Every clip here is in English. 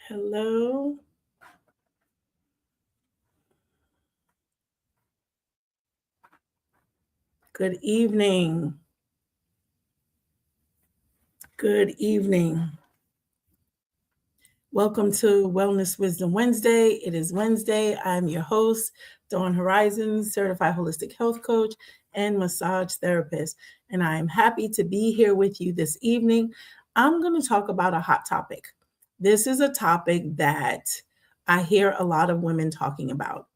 Hello. Good evening. Good evening. Welcome to Wellness Wisdom Wednesday. It is Wednesday. I'm your host, Dawn Horizons, certified holistic health coach and massage therapist. And I am happy to be here with you this evening. I'm going to talk about a hot topic. This is a topic that I hear a lot of women talking about.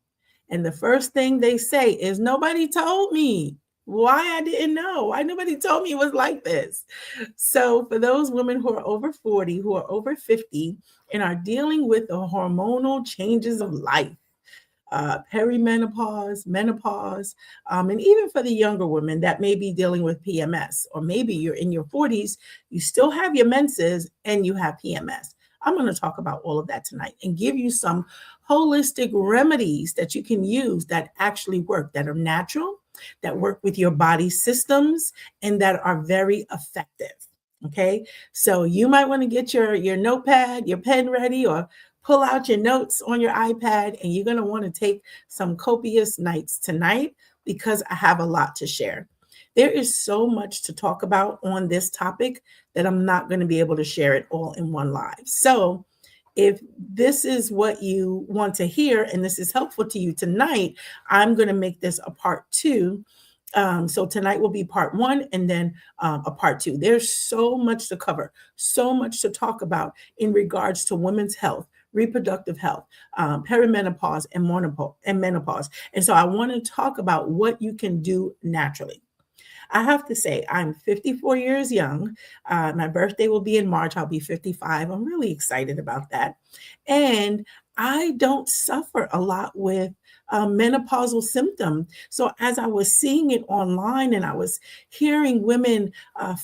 And the first thing they say is, nobody told me why I didn't know. Why nobody told me it was like this. So, for those women who are over 40, who are over 50, and are dealing with the hormonal changes of life, perimenopause, menopause, and even for the younger women that may be dealing with PMS, or maybe you're in your 40s, you still have your menses and you have PMS. I'm going to talk about all of that tonight and give you some holistic remedies that you can use that actually work, that are natural, that work with your body systems, and that are very effective. Okay, so you might want to get your notepad, your pen ready, or pull out your notes on your iPad, and you're going to want to take some copious nights tonight because I have a lot to share. There is so much to talk about on this topic that I'm not going to be able to share it all in one live. So, if this is what you want to hear and this is helpful to you tonight, I'm going to make this a part two. So tonight will be part one, and then a part two. There's so much to cover, so much to talk about in regards to women's health, reproductive health, perimenopause, and menopause. And so I want to talk about what you can do naturally. I have to say, I'm 54 years young. My birthday will be in March. I'll be 55. I'm really excited about that. And I don't suffer a lot with menopausal symptom. So as I was seeing it online and I was hearing women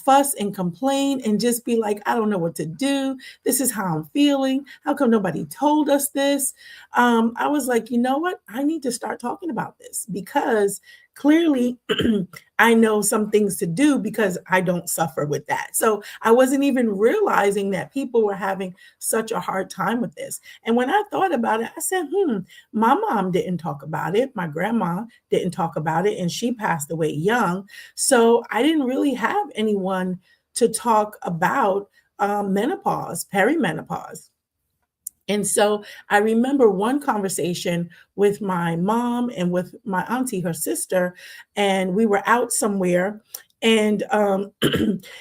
fuss and complain and just be like, I don't know what to do. This is how I'm feeling. How come nobody told us this? I was like, you know what? I need to start talking about this because clearly I know some things to do because I don't suffer with that. So I wasn't even realizing that people were having such a hard time with this. And when I thought about it, I said, my mom didn't talk about it. My grandma didn't talk about it, and she passed away young. So I didn't really have anyone to talk about menopause, perimenopause. And so I remember one conversation with my mom and with my auntie, her sister, and we were out somewhere. And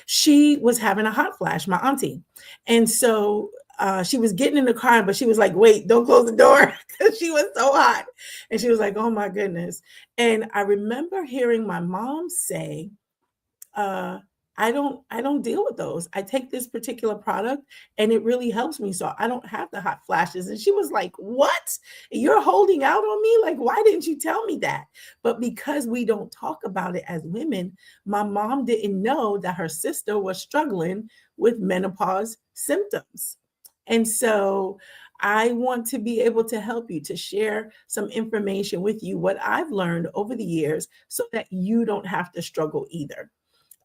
she was having a hot flash, my auntie. And so she was getting in the car, but she was like, wait, don't close the door because she was so hot. And she was like, oh my goodness. And I remember hearing my mom say, uh, I don't deal with those. I take this particular product and it really helps me. So I don't have the hot flashes. And she was like, what? You're holding out on me? Like, why didn't you tell me that? But because we don't talk about it as women, my mom didn't know that her sister was struggling with menopause symptoms. And so I want to be able to help you, to share some information with you, what I've learned over the years, so that you don't have to struggle either.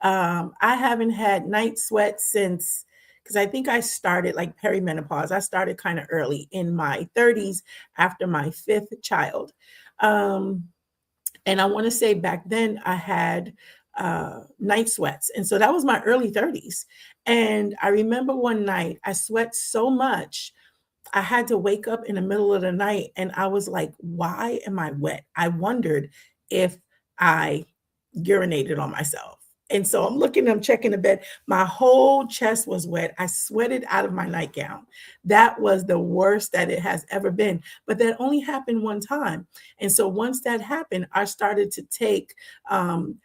I haven't had night sweats since, because I think I started like perimenopause. I started kind of early in my 30s after my fifth child. Um, and I want to say back then I had night sweats. And so that was my early 30s. And I remember one night I sweat so much, I had to wake up in the middle of the night and I was like, why am I wet? I wondered if I urinated on myself. And so I'm looking, I'm checking the bed. My whole chest was wet. I sweated out of my nightgown. That was the worst that it has ever been. But that only happened one time. And so once that happened, I started to take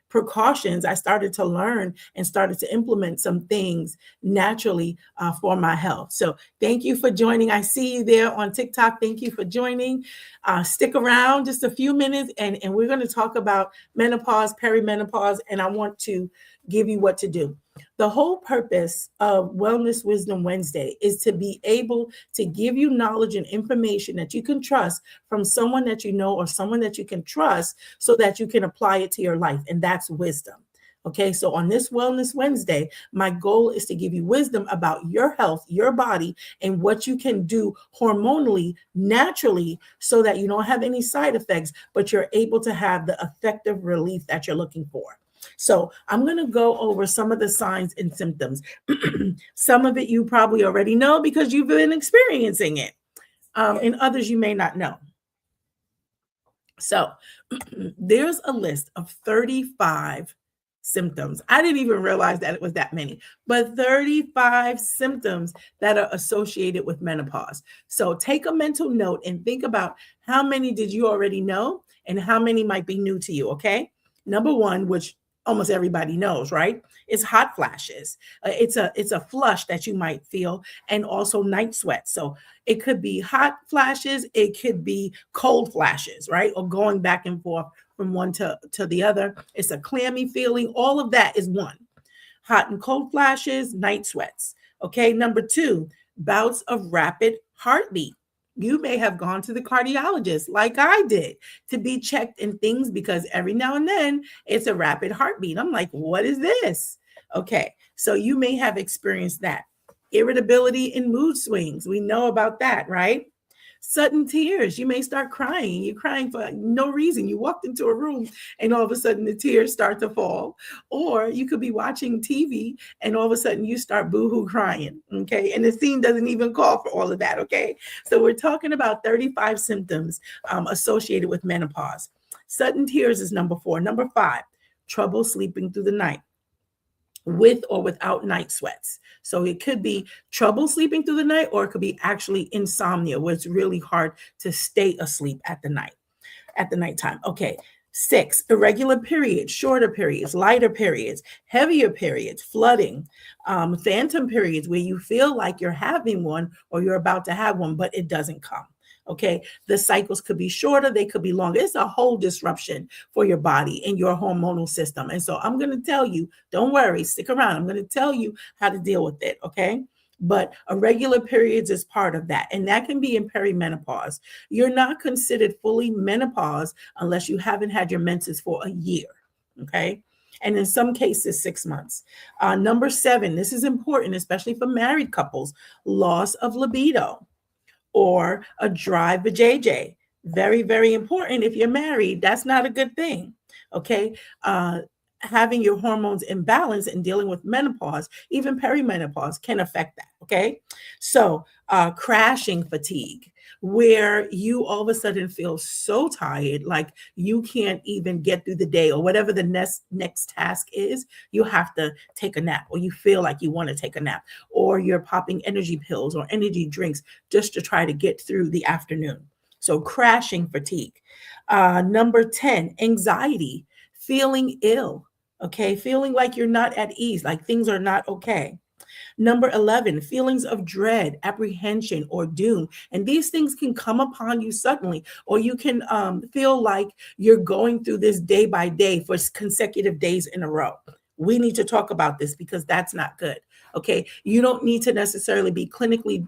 precautions. I started to learn and started to implement some things naturally for my health. So thank you for joining. I see you there on TikTok. Thank you for joining. Stick around just a few minutes and we're going to talk about menopause, perimenopause, and I want to give you what to do. The whole purpose of Wellness Wisdom Wednesday is to be able to give you knowledge and information that you can trust from someone that you know or someone that you can trust so that you can apply it to your life. And that's wisdom. Okay, so on this Wellness Wednesday, my goal is to give you wisdom about your health, your body, and what you can do hormonally, naturally, so that you don't have any side effects, but you're able to have the effective relief that you're looking for. So I'm going to go over some of the signs and symptoms. Some of it you probably already know because you've been experiencing it, and others you may not know. So there's a list of 35 symptoms. I didn't even realize that it was that many, but 35 symptoms that are associated with menopause. So take a mental note and think about how many did you already know and how many might be new to you, okay? Number one, which almost everybody knows, right? Is hot flashes. It's a flush that you might feel, and also night sweats. So it could be hot flashes, it could be cold flashes, right? Or going back and forth from one to the other. It's a clammy feeling. All of that is one. Hot and cold flashes, night sweats. Okay, number two, bouts of rapid heartbeat. You may have gone to the cardiologist like I did to be checked in things because every now and then it's a rapid heartbeat. I'm like, what is this? Okay, so you may have experienced that. Irritability and mood swings. We know about that, right? Sudden tears. You may start crying. You're crying for no reason. You walked into a room and all of a sudden the tears start to fall. Or you could be watching TV and all of a sudden you start boohoo crying. Okay. And the scene doesn't even call for all of that. Okay. So we're talking about 35 symptoms associated with menopause. Sudden tears is number 4. Number 5, trouble sleeping through the night, with or without night sweats. So it could be trouble sleeping through the night, or it could be actually insomnia, where it's really hard to stay asleep at the nighttime. Okay. 6, irregular periods, shorter periods, lighter periods, heavier periods, flooding, phantom periods where you feel like you're having one or you're about to have one, but it doesn't come. Okay. The cycles could be shorter, they could be longer. It's a whole disruption for your body and your hormonal system. And so I'm going to tell you, don't worry, stick around. I'm going to tell you how to deal with it. Okay. But irregular periods is part of that. And that can be in perimenopause. You're not considered fully menopause unless you haven't had your menses for a year. Okay. And in some cases, 6 months. Number 7, this is important, especially for married couples, loss of libido or a dry vajayjay. Very, very important. If you're married, that's not a good thing. Okay. Having your hormones imbalanced and dealing with menopause, even perimenopause, can affect that. Okay. So crashing fatigue, where you all of a sudden feel so tired, like you can't even get through the day or whatever the next task is, you have to take a nap, or you feel like you want to take a nap, or you're popping energy pills or energy drinks just to try to get through the afternoon. So crashing fatigue. Number 10, anxiety, feeling ill. Okay, feeling like you're not at ease, like things are not okay. Number 11, feelings of dread, apprehension, or doom. And these things can come upon you suddenly, or you can feel like you're going through this day by day for consecutive days in a row. We need to talk about this because that's not good. Okay. You don't need to necessarily be clinically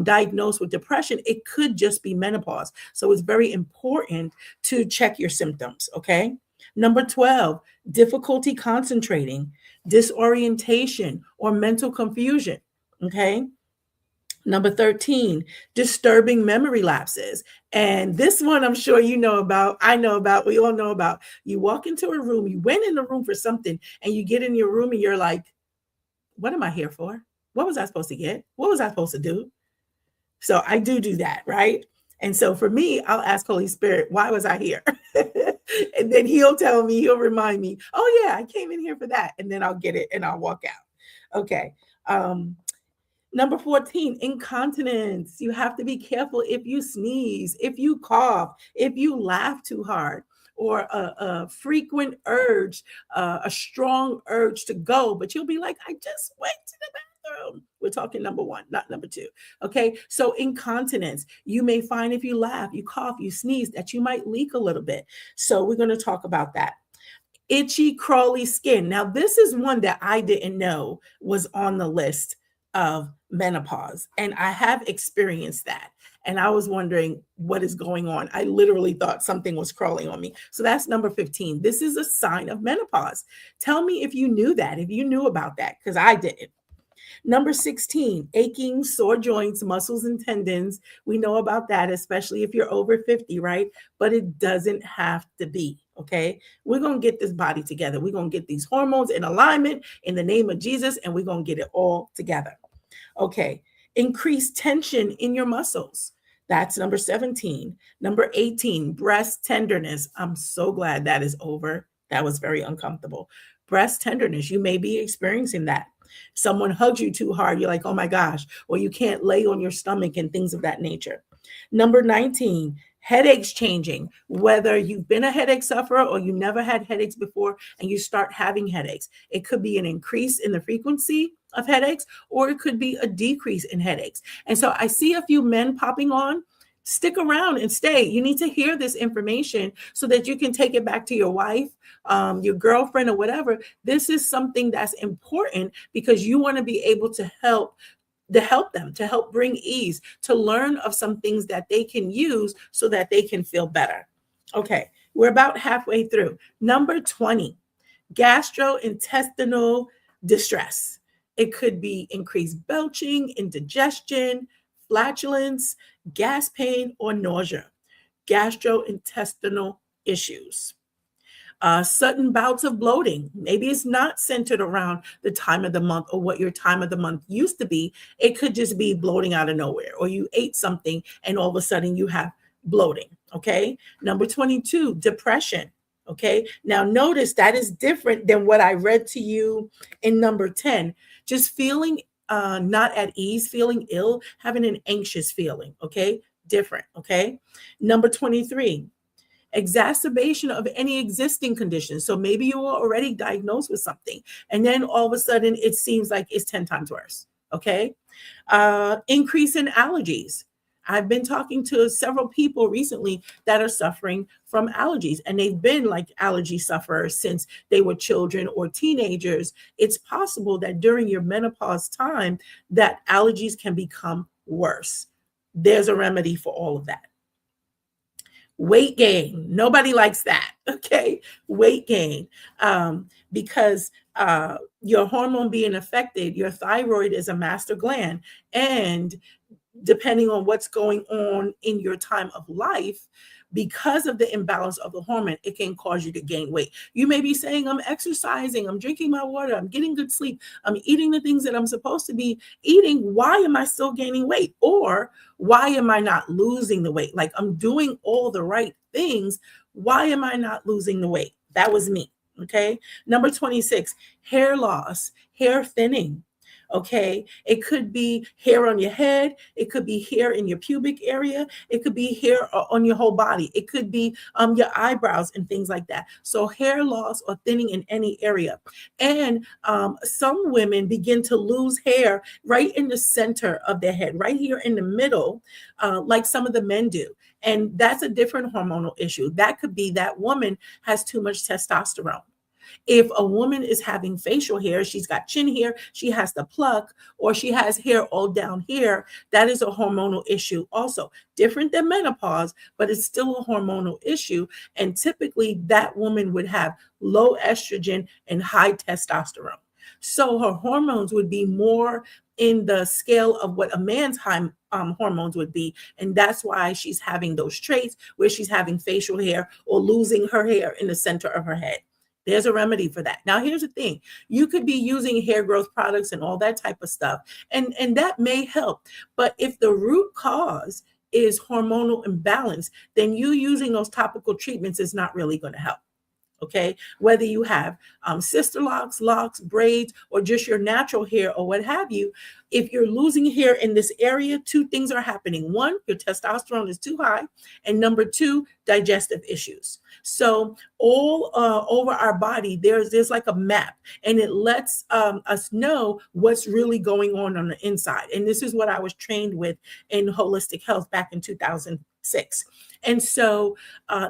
diagnosed with depression. It could just be menopause. So it's very important to check your symptoms. Okay. Number 12, difficulty concentrating, disorientation, or mental confusion. Okay. Number 13, disturbing memory lapses. And this one I'm sure you know about, I know about, we all know about. You walk into a room, you went in the room for something, and you get in your room and you're like, what am I here for? What was I supposed to get? What was I supposed to do? So I do that, right? And so for me, I'll ask Holy Spirit, why was I here? And then he'll tell me, he'll remind me, oh yeah, I came in here for that. And then I'll get it and I'll walk out. Okay. Number 14, incontinence. You have to be careful if you sneeze, if you cough, if you laugh too hard, or a frequent urge, a strong urge to go, but you'll be like, I just went to the bathroom. We're talking number 1, not number 2. Okay. So incontinence, you may find if you laugh, you cough, you sneeze, that you might leak a little bit. So we're going to talk about that. Itchy, crawly skin. Now, this is one that I didn't know was on the list of menopause, and I have experienced that. And I was wondering what is going on. I literally thought something was crawling on me. So that's number 15. This is a sign of menopause. Tell me if you knew that, if you knew about that, because I didn't. Number 16, aching, sore joints, muscles, and tendons. We know about that, especially if you're over 50, right? But it doesn't have to be, okay? We're going to get this body together. We're going to get these hormones in alignment in the name of Jesus, and we're going to get it all together. Okay, increased tension in your muscles. That's number 17. Number 18, breast tenderness. I'm so glad that is over. That was very uncomfortable. Breast tenderness, you may be experiencing that. Someone hugs you too hard, you're like, oh my gosh, or you can't lay on your stomach and things of that nature. Number 19, headaches changing. Whether you've been a headache sufferer or you never had headaches before and you start having headaches, it could be an increase in the frequency of headaches, or it could be a decrease in headaches. And so I see a few men popping on. Stick around and stay. You need to hear this information so that you can take it back to your wife, your girlfriend, or whatever. This is something that's important because you want to be able to help them, to help bring ease, to learn of some things that they can use so that they can feel better. Okay, we're about halfway through. Number 20, gastrointestinal distress. It could be increased belching, indigestion, flatulence, gas pain, or nausea. Gastrointestinal issues. Sudden bouts of bloating. Maybe it's not centered around the time of the month or what your time of the month used to be. It could just be bloating out of nowhere, or you ate something and all of a sudden you have bloating. Okay. Number 22, depression. Okay. Now notice that is different than what I read to you in number 10. Just feeling not at ease, feeling ill, having an anxious feeling. Okay. Different. Okay. Number 23, exacerbation of any existing condition. So maybe you were already diagnosed with something, and then all of a sudden it seems like it's 10 times worse. Okay. Increase in allergies. I've been talking to several people recently that are suffering from allergies, and they've been like allergy sufferers since they were children or teenagers. It's possible that during your menopause time that allergies can become worse. There's a remedy for all of that. Weight gain. Nobody likes that. Okay. Weight gain. Because your hormone being affected, your thyroid is a master gland. And depending on what's going on in your time of life, because of the imbalance of the hormone, it can cause you to gain weight. You may be saying, I'm exercising, I'm drinking my water, I'm getting good sleep, I'm eating the things that I'm supposed to be eating. Why am I still gaining weight? Or why am I not losing the weight? Like, I'm doing all the right things. Why am I not losing the weight? That was me. Okay. Number 26, hair loss, hair thinning. Okay. It could be hair on your head. It could be hair in your pubic area. It could be hair on your whole body. It could be your eyebrows and things like that. So hair loss or thinning in any area. And some women begin to lose hair right in the center of their head, right here in the middle, like some of the men do. And that's a different hormonal issue. That could be that woman has too much testosterone. If a woman is having facial hair, she's got chin hair, she has to pluck, or she has hair all down here, that is a hormonal issue also. Different than menopause, but it's still a hormonal issue. And typically that woman would have low estrogen and high testosterone. So her hormones would be more in the scale of what a man's hormones would be. And that's why she's having those traits where she's having facial hair or losing her hair in the center of her head. There's a remedy for that. Now, here's the thing. You could be using hair growth products and all that type of stuff, and that may help. But if the root cause is hormonal imbalance, then you using those topical treatments is not really going to help. Okay, whether you have sister locks, braids, or just your natural hair or what have you, if you're losing hair in this area, two things are happening. One, your testosterone is too high, and number two, digestive issues. So all over our body, there's like a map, and it lets us know what's really going on the inside. And this is what I was trained with in holistic health back in 2006. And so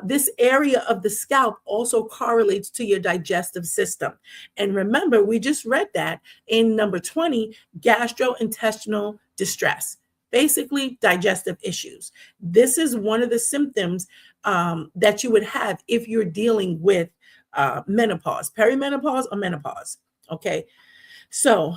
this area of the scalp also correlates to your digestive system. And remember, we just read that in number 20, gastrointestinal distress. Basically, digestive issues. This is one of the symptoms that you would have if you're dealing with menopause, perimenopause, or menopause. Okay. So,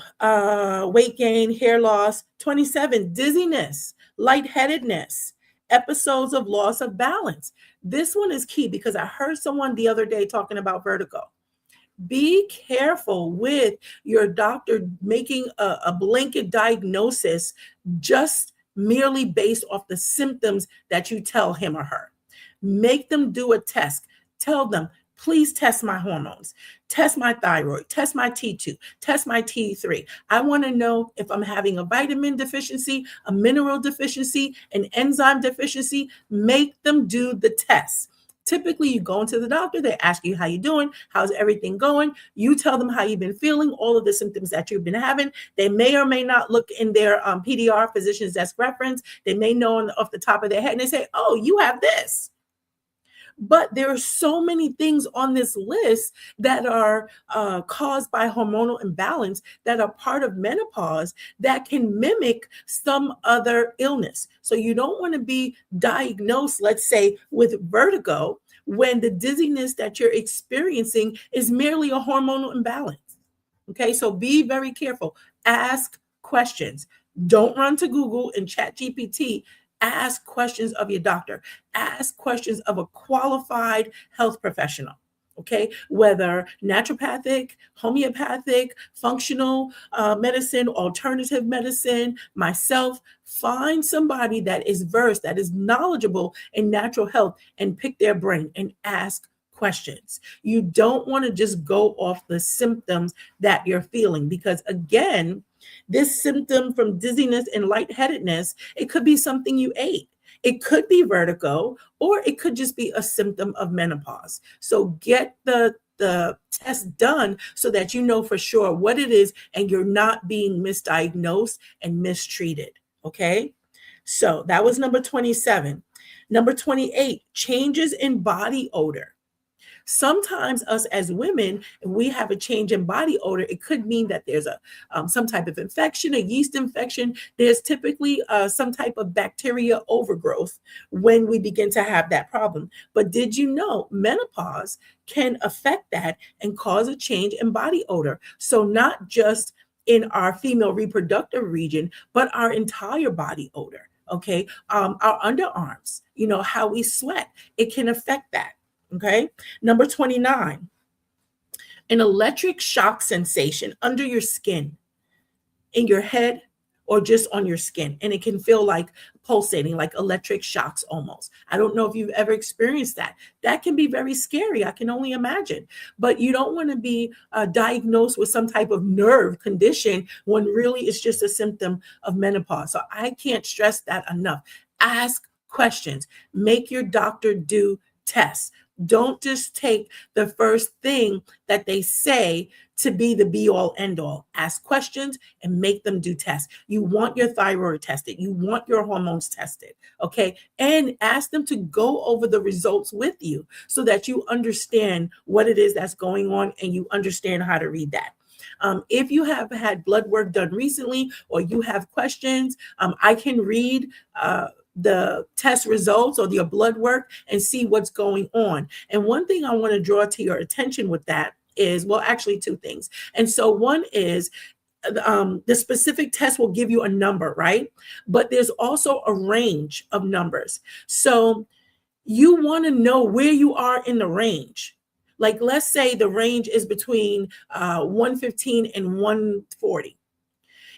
weight gain, hair loss. 27, dizziness, lightheadedness, episodes of loss of balance. This one is key because I heard someone the other day talking about vertigo. Be careful with your doctor making a blanket diagnosis just merely based off the symptoms that you tell him or her. Make them do a test. Tell them, please test my hormones, test my thyroid, test my T2, test my T3. I want to know if I'm having a vitamin deficiency, a mineral deficiency, an enzyme deficiency. Make them do the test. Typically, you go into the doctor, they ask you how you doing, how's everything going. You tell them how you've been feeling, all of the symptoms that you've been having. They may or may not look in their PDR, physician's desk reference. They may know off the top of their head, and they say, oh, you have this. But there are so many things on this list that are caused by hormonal imbalance that are part of menopause that can mimic some other illness. So you don't want to be diagnosed, let's say, with vertigo when the dizziness that you're experiencing is merely a hormonal imbalance. Okay, so be very careful. Ask questions. Don't run to Google and ChatGPT. Ask questions of your doctor. Ask questions of a qualified health professional, okay? Whether naturopathic, homeopathic, functional medicine, alternative medicine, myself, find somebody that is versed, that is knowledgeable in natural health, and pick their brain and ask questions. You don't want to just go off the symptoms that you're feeling because, again, this symptom from dizziness and lightheadedness, it could be something you ate. It could be vertigo, or it could just be a symptom of menopause. So get the test done so that you know for sure what it is and you're not being misdiagnosed and mistreated. Okay. So that was number 27. Number 28, changes in body odor. Sometimes us as women, we have a change in body odor. It could mean that there's some type of infection, a yeast infection. There's typically some type of bacteria overgrowth when we begin to have that problem. But did you know menopause can affect that and cause a change in body odor? So not just in our female reproductive region, but our entire body odor. Okay, our underarms, how we sweat, it can affect that. Okay. Number 29, an electric shock sensation under your skin, in your head, or just on your skin. And it can feel like pulsating, like electric shocks almost. I don't know if you've ever experienced that. That can be very scary. I can only imagine. But you don't want to be diagnosed with some type of nerve condition when really it's just a symptom of menopause. So I can't stress that enough. Ask questions. Make your doctor do tests. Don't just take the first thing that they say to be the be all end all. Ask questions and make them do tests. You want your thyroid tested. You want your hormones tested. Okay. And ask them to go over the results with you so that you understand what it is that's going on and you understand how to read that. If you have had blood work done recently or you have questions, I can read the test results or your blood work and see what's going on. And one thing I want to draw to your attention with that is, well, actually two things. And so one is the specific test will give you a number, right? But there's also a range of numbers. So you want to know where you are in the range. Like, let's say the range is between 115 and 140.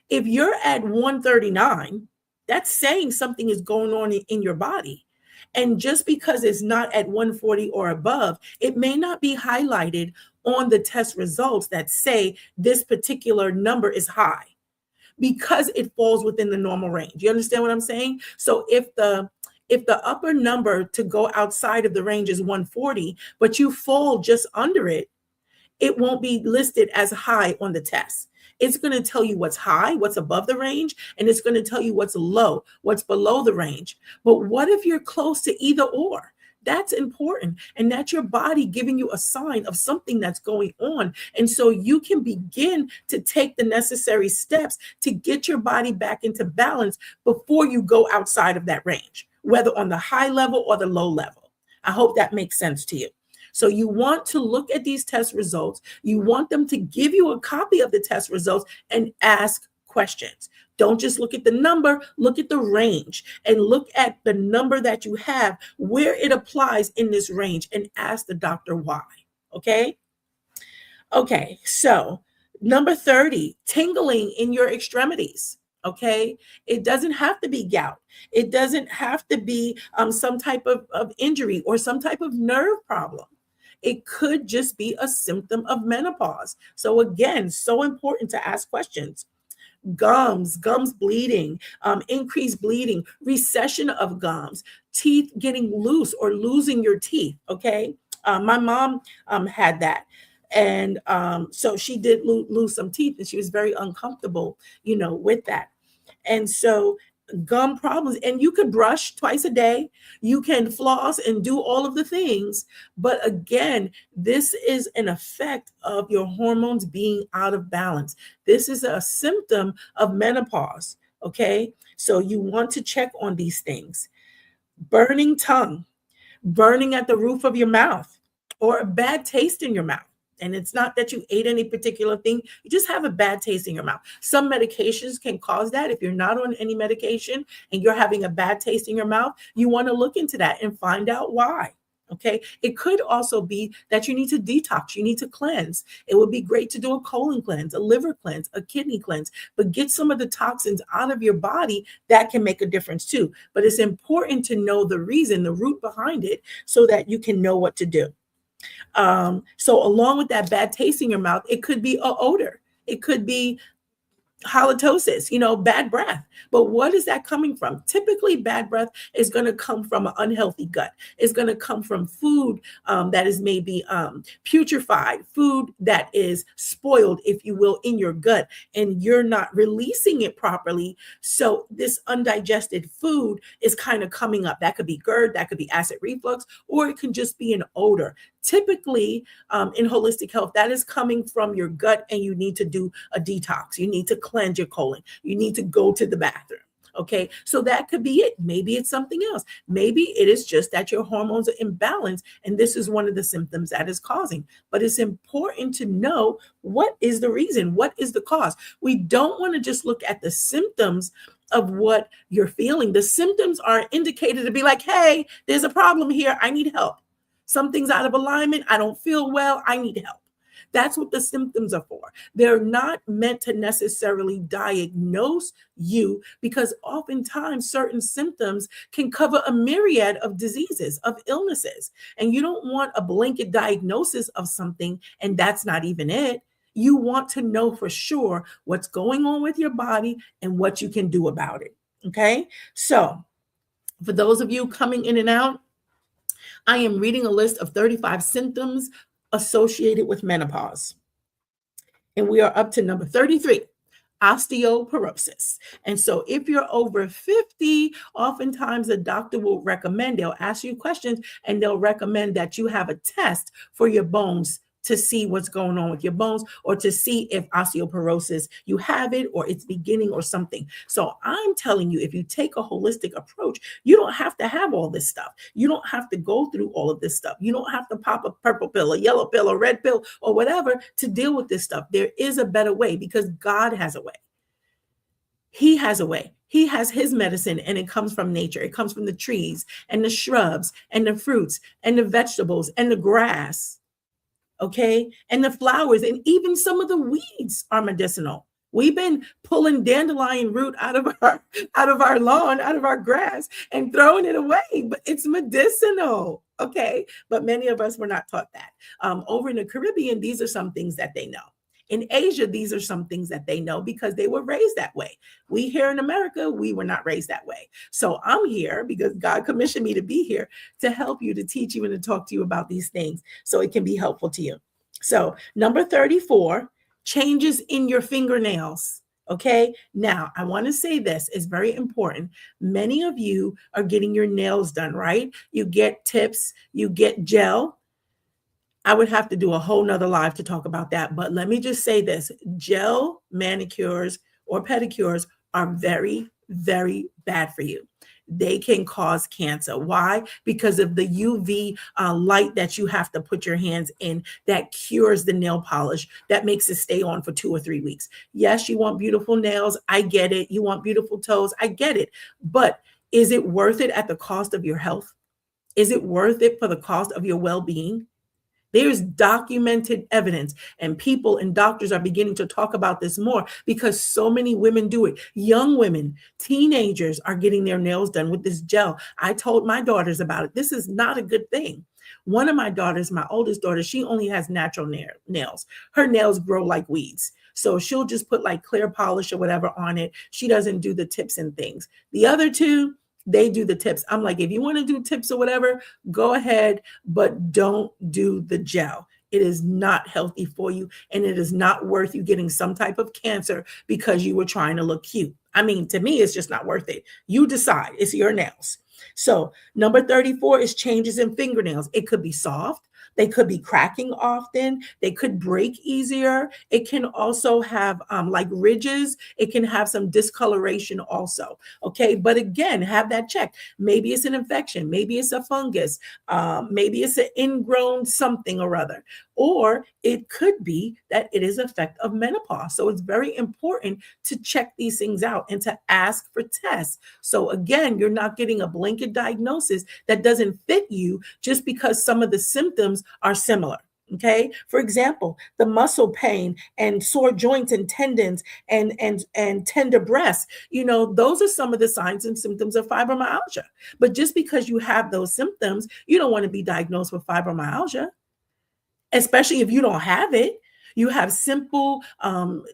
If you're at 139, that's saying something is going on in your body. And just because it's not at 140 or above, it may not be highlighted on the test results that say this particular number is high because it falls within the normal range. You understand what I'm saying? So if the upper number to go outside of the range is 140, but you fall just under it, it won't be listed as high on the test. It's going to tell you what's high, what's above the range, and it's going to tell you what's low, what's below the range. But what if you're close to either or? That's important. And that's your body giving you a sign of something that's going on. And so you can begin to take the necessary steps to get your body back into balance before you go outside of that range, whether on the high level or the low level. I hope that makes sense to you. So you want to look at these test results. You want them to give you a copy of the test results and ask questions. Don't just look at the number, look at the range and look at the number that you have, where it applies in this range, and ask the doctor why. Okay? Okay, so number 30, tingling in your extremities. Okay, it doesn't have to be gout. It doesn't have to be some type of injury or some type of nerve problem. It could just be a symptom of menopause. So again, so important to ask questions. Gums bleeding, increased bleeding, recession of gums, teeth getting loose or losing your teeth. Okay. My mom had that. And so she did lose some teeth and she was very uncomfortable, with that. And so gum problems, and you could brush twice a day, you can floss and do all of the things. But again, this is an effect of your hormones being out of balance. This is a symptom of menopause. Okay. So you want to check on these things. Burning tongue, burning at the roof of your mouth, or a bad taste in your mouth. And it's not that you ate any particular thing, you just have a bad taste in your mouth. Some medications can cause that. If you're not on any medication and you're having a bad taste in your mouth, you want to look into that and find out why. Okay. It could also be that you need to detox, you need to cleanse. It would be great to do a colon cleanse, a liver cleanse, a kidney cleanse, but get some of the toxins out of your body. That can make a difference too. But it's important to know the reason, the root behind it, so that you can know what to do. So along with that bad taste in your mouth, it could be an odor. It could be halitosis, bad breath. But what is that coming from? Typically, bad breath is going to come from an unhealthy gut. It's going to come from food that is maybe putrefied, food that is spoiled, if you will, in your gut, and you're not releasing it properly. So this undigested food is kind of coming up. That could be GERD, that could be acid reflux, or it can just be an odor. Typically, in holistic health, that is coming from your gut, and you need to do a detox. You need to cleanse your colon. You need to go to the bathroom. Okay, so that could be it. Maybe it's something else. Maybe it is just that your hormones are imbalanced, and this is one of the symptoms that is causing. But it's important to know what is the reason, what is the cause. We don't want to just look at the symptoms of what you're feeling. The symptoms are indicated to be like, hey, there's a problem here. I need help. Something's out of alignment. I don't feel well. I need help. That's what the symptoms are for. They're not meant to necessarily diagnose you, because oftentimes certain symptoms can cover a myriad of diseases, of illnesses. And you don't want a blanket diagnosis of something, and that's not even it. You want to know for sure what's going on with your body and what you can do about it. Okay. So for those of you coming in and out, I am reading a list of 35 symptoms associated with menopause. And we are up to number 33, osteoporosis. And so if you're over 50, oftentimes the doctor will recommend, they'll ask you questions and they'll recommend that you have a test for your bones to see what's going on with your bones, or to see if osteoporosis, you have it, or it's beginning or something. So I'm telling you, if you take a holistic approach, you don't have to have all this stuff. You don't have to go through all of this stuff. You don't have to pop a purple pill, a yellow pill, a red pill, or whatever to deal with this stuff. There is a better way, because God has a way. He has a way. He has his medicine, and it comes from nature. It comes from the trees and the shrubs and the fruits and the vegetables and the grass. Okay. And the flowers, and even some of the weeds are medicinal. We've been pulling dandelion root out of our lawn, out of our grass, and throwing it away, but it's medicinal. Okay. But many of us were not taught that. Over in the Caribbean, these are some things that they know. In Asia, these are some things that they know because they were raised that way. We here in America, we were not raised that way. So I'm here because God commissioned me to be here to help you, to teach you, and to talk to you about these things so it can be helpful to you. So number 34, changes in your fingernails. Okay. Now, I want to say this is very important. Many of you are getting your nails done, right? You get tips, you get gel. I would have to do a whole nother live to talk about that. But let me just say this: gel manicures or pedicures are very, very bad for you. They can cause cancer. Why? Because of the UV light that you have to put your hands in that cures the nail polish, that makes it stay on for 2 or 3 weeks. Yes, you want beautiful nails. I get it. You want beautiful toes. I get it. But is it worth it at the cost of your health? Is it worth it for the cost of your well being? There's documented evidence, and people and doctors are beginning to talk about this more because so many women do it. Young women, teenagers are getting their nails done with this gel. I told my daughters about it. This is not a good thing. One of my daughters, my oldest daughter, she only has natural nails. Her nails grow like weeds. So she'll just put like clear polish or whatever on it. She doesn't do the tips and things. The other two, they do the tips. I'm like, if you want to do tips or whatever, go ahead, but don't do the gel. It is not healthy for you, and it is not worth you getting some type of cancer because you were trying to look cute. I mean, to me, it's just not worth it. You decide. It's your nails. So number 34 is changes in fingernails. It could be soft. They could be cracking often. They could break easier. It can also have like ridges. It can have some discoloration also. Okay. But again, have that checked. Maybe it's an infection. Maybe it's a fungus. Maybe it's an ingrown something or other. Or it could be that it is an effect of menopause. So it's very important to check these things out and to ask for tests. So again, you're not getting a blanket diagnosis that doesn't fit you just because some of the symptoms are similar. Okay. For example, the muscle pain and sore joints and tendons and tender breasts, those are some of the signs and symptoms of fibromyalgia. But just because you have those symptoms, you don't want to be diagnosed with fibromyalgia, especially if you don't have it. You have simple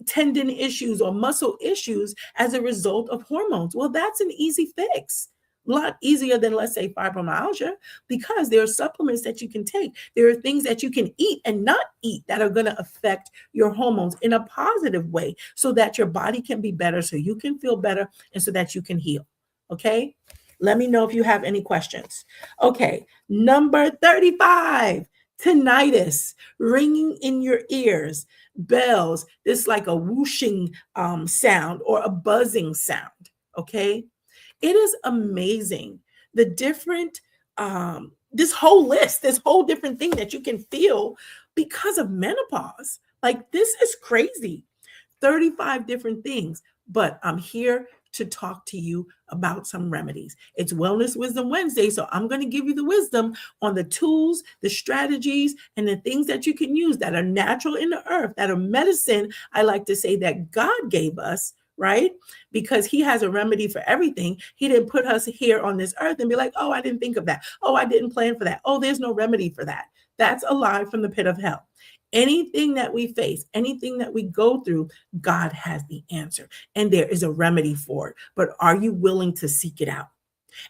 tendon issues or muscle issues as a result of hormones. Well, that's an easy fix. A lot easier than, let's say, fibromyalgia, because there are supplements that you can take. There are things that you can eat and not eat that are going to affect your hormones in a positive way so that your body can be better, so you can feel better, and so that you can heal. Okay? Let me know if you have any questions. Okay, number 35. Tinnitus, ringing in your ears, bells, this like a whooshing sound or a buzzing sound. Okay. It is amazing the different, this whole list, this whole different thing that you can feel because of menopause. Like, this is crazy. 35 different things, but I'm here to talk to you about some remedies. It's Wellness Wisdom Wednesday, so I'm going to give you the wisdom on the tools, the strategies, and the things that you can use that are natural in the earth, that are medicine, I like to say, that God gave us, right? Because he has a remedy for everything. He didn't put us here on this earth and be like, oh, I didn't think of that. Oh, I didn't plan for that. Oh, there's no remedy for that. That's a lie from the pit of hell. Anything that we face, anything that we go through, God has the answer, and there is a remedy for it. But are you willing to seek it out?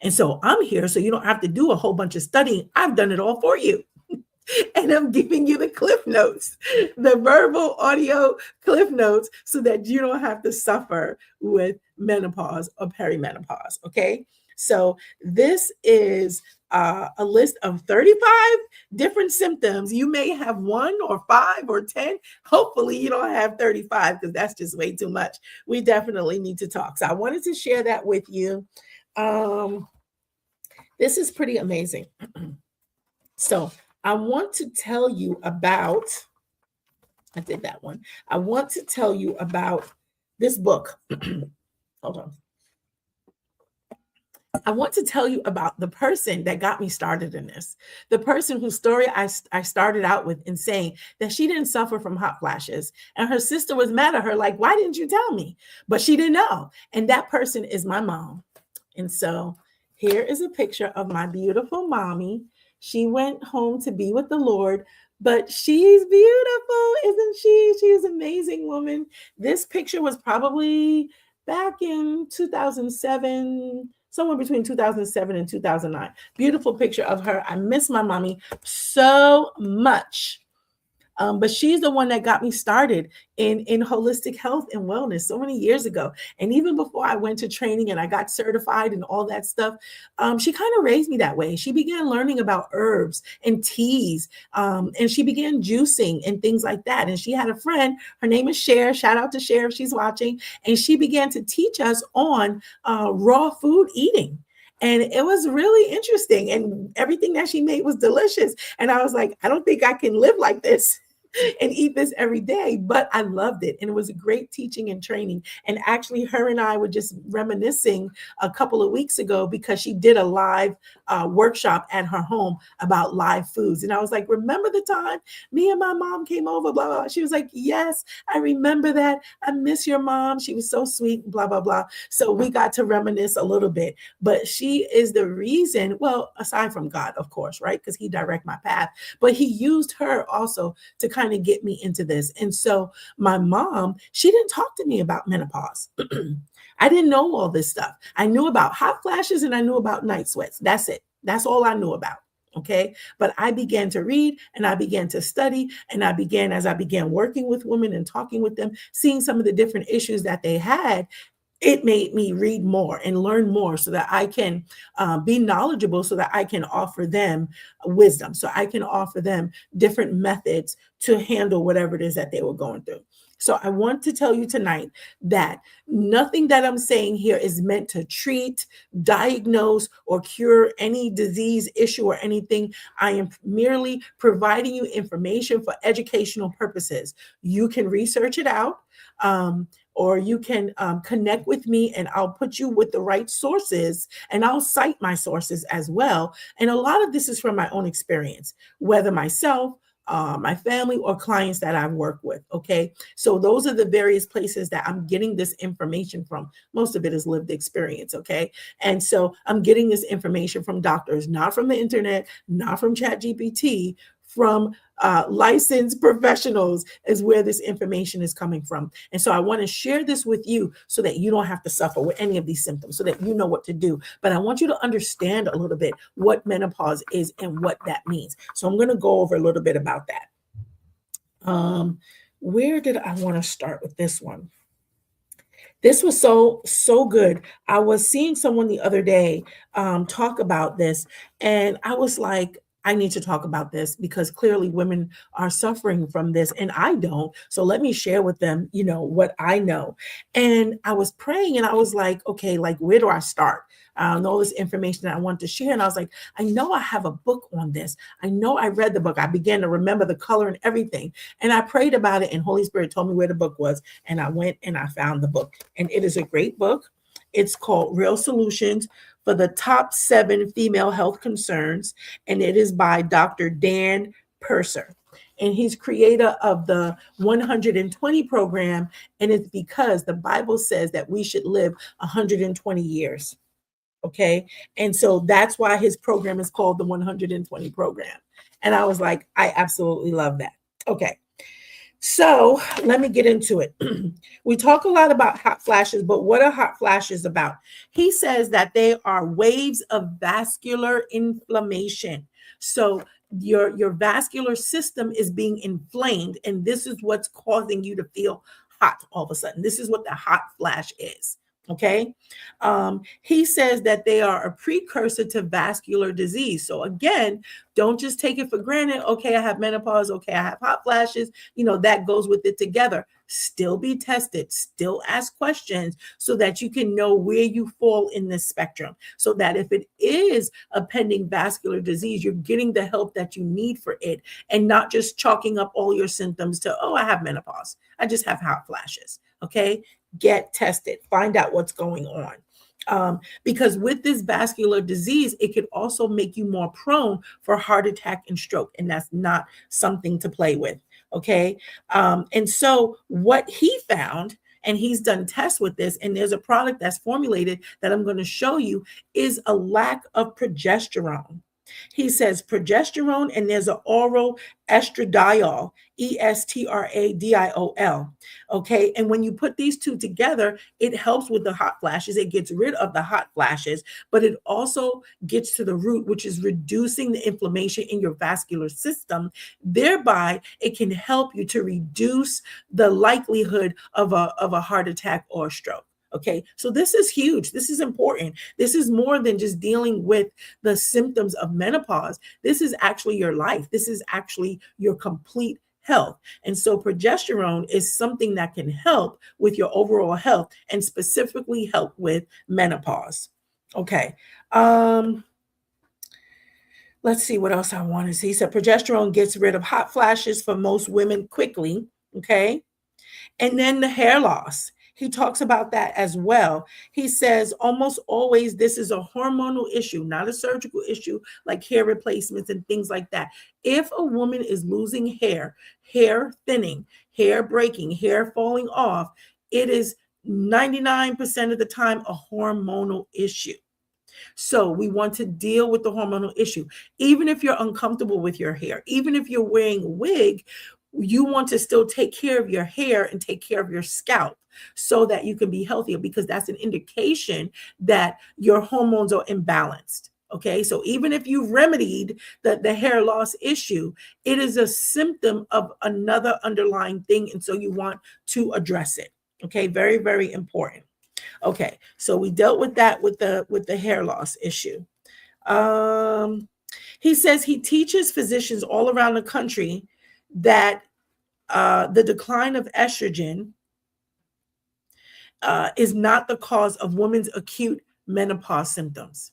And so I'm here so you don't have to do a whole bunch of studying. I've done it all for you. And I'm giving you the cliff notes, the verbal audio cliff notes, so that you don't have to suffer with menopause or perimenopause. Okay. So this is a list of 35 different symptoms. You may have 1 or 5 or 10. Hopefully you don't have 35, because that's just way too much. We definitely need to talk. So I wanted to share that with you. This is pretty amazing. So I want to tell you about, I did that one. I want to tell you about this book. Hold on. I want to tell you about the person that got me started in this. The person whose story I started out with in saying that she didn't suffer from hot flashes. And her sister was mad at her, like, why didn't you tell me? But she didn't know. And that person is my mom. And so here is a picture of my beautiful mommy. She went home to be with the Lord, but she's beautiful, isn't she? She's an amazing woman. This picture was probably back in 2007, somewhere between 2007 and 2009. Beautiful picture of her. I miss my mommy so much. But she's the one that got me started in holistic health and wellness so many years ago. And even before I went to training and I got certified and all that stuff, she kind of raised me that way. She began learning about herbs and teas, and she began juicing and things like that. And she had a friend, her name is Cher. Shout out to Cher if she's watching. And she began to teach us on raw food eating. And it was really interesting. And everything that she made was delicious. And I was like, I don't think I can live like this and eat this every day, but I loved it. And it was a great teaching and training. And actually, her and I were just reminiscing a couple of weeks ago because she did a live workshop at her home about live foods. And I was like, remember the time me and my mom came over, blah, blah, blah. She was like, yes, I remember that. I miss your mom. She was so sweet, blah, blah, blah. So we got to reminisce a little bit. But she is the reason, well, aside from God, of course, right? Because he direct my path. But he used her also to kind of get me into this. And so my mom, she didn't talk to me about menopause. I didn't know all this stuff. I knew about hot flashes and I knew about night sweats. That's it. That's all I knew about. Okay. But I began to read and I began to study. And as I began working with women and talking with them, seeing some of the different issues that they had, it made me read more and learn more so that I can be knowledgeable, so that I can offer them wisdom, so I can offer them different methods to handle whatever it is that they were going through. So I want to tell you tonight that nothing that I'm saying here is meant to treat, diagnose, or cure any disease, issue, or anything. I am merely providing you information for educational purposes. You can research it out. Or you can connect with me and I'll put you with the right sources and I'll cite my sources as well. And a lot of this is from my own experience, whether myself, my family, or clients that I've worked with. Okay. So those are the various places that I'm getting this information from. Most of it is lived experience. Okay. And so I'm getting this information from doctors, not from the internet, not from ChatGPT, from licensed professionals is where this information is coming from. And so I want to share this with you so that you don't have to suffer with any of these symptoms, so that you know what to do. But I want you to understand a little bit what menopause is and what that means. So I'm going to go over a little bit about that. Where did I want to start with this one? This was so good. I was seeing someone the other day talk about this, and I was like, I need to talk about this because clearly women are suffering from this and I don't. So let me share with them, what I know. And I was praying and I was like, okay, like, where do I start? All this information that I want to share. And I was like, I know I have a book on this. I know I read the book. I began to remember the color and everything. And I prayed about it and Holy Spirit told me where the book was. And I went and I found the book. And it is a great book. It's called Real Solutions for the Top 7 Female Health Concerns. And it is by Dr. Dan Purser. And he's creator of the 120 program. And it's because the Bible says that we should live 120 years. Okay. And so that's why his program is called the 120 program. And I was like, I absolutely love that. Okay. So let me get into it. We talk a lot about hot flashes, but what are hot flashes about? He says that they are waves of vascular inflammation. So your vascular system is being inflamed, and this is what's causing you to feel hot all of a sudden. This is what the hot flash is. Okay. He says that they are a precursor to vascular disease. So again, don't just take it for granted. Okay, I have menopause. Okay, I have hot flashes. That goes with it together. Still be tested, still ask questions so that you can know where you fall in this spectrum. So that if it is a pending vascular disease, you're getting the help that you need for it and not just chalking up all your symptoms to, oh, I have menopause. I just have hot flashes. Okay. Get tested, find out what's going on. Because with this vascular disease, it could also make you more prone for heart attack and stroke. And that's not something to play with. Okay. And so what he found, and he's done tests with this, and there's a product that's formulated that I'm going to show you, is a lack of progesterone. He says progesterone, and there's an oral estradiol, estradiol. Okay. And when you put these two together, it helps with the hot flashes. It gets rid of the hot flashes, but it also gets to the root, which is reducing the inflammation in your vascular system. Thereby, it can help you to reduce the likelihood of a heart attack or a stroke. Okay, so this is huge. This is important. This is more than just dealing with the symptoms of menopause. This is actually your life. This is actually your complete health. And so progesterone is something that can help with your overall health and specifically help with menopause. Okay. Let's see what else I want to see. So progesterone gets rid of hot flashes for most women quickly. Okay. And then the hair loss. He talks about that as well. He says almost always this is a hormonal issue, not a surgical issue like hair replacements and things like that. If a woman is losing hair, hair thinning, hair breaking, hair falling off, it is 99% of the time a hormonal issue. So we want to deal with the hormonal issue. Even if you're uncomfortable with your hair, even if you're wearing a wig, you want to still take care of your hair and take care of your scalp so that you can be healthier, because that's an indication that your hormones are imbalanced. Okay, so even if you've remedied the hair loss issue, it is a symptom of another underlying thing. And so you want to address it. Okay, very, very important. Okay, so we dealt with that with the hair loss issue. He says he teaches physicians all around the country that the decline of estrogen is not the cause of women's acute menopause symptoms.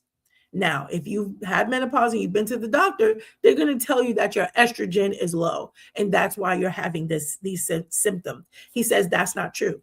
Now, if you've had menopause and you've been to the doctor, they're going to tell you that your estrogen is low, and that's why you're having these symptoms. He says that's not true.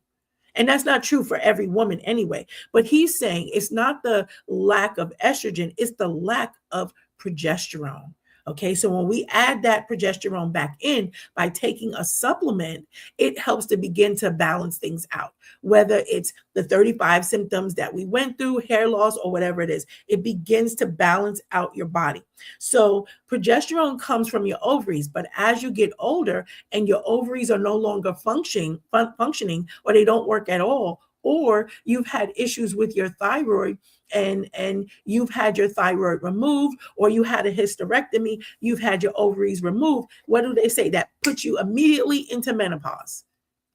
And that's not true for every woman anyway. But he's saying it's not the lack of estrogen, it's the lack of progesterone. Okay, so when we add that progesterone back in by taking a supplement, it helps to begin to balance things out. Whether it's the 35 symptoms that we went through, hair loss, or whatever it is, it begins to balance out your body. So progesterone comes from your ovaries, but as you get older and your ovaries are no longer functioning, or they don't work at all, or you've had issues with your thyroid and you've had your thyroid removed, or you had a hysterectomy, you've had your ovaries removed, what do they say? That puts you immediately into menopause.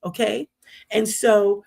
Okay. And so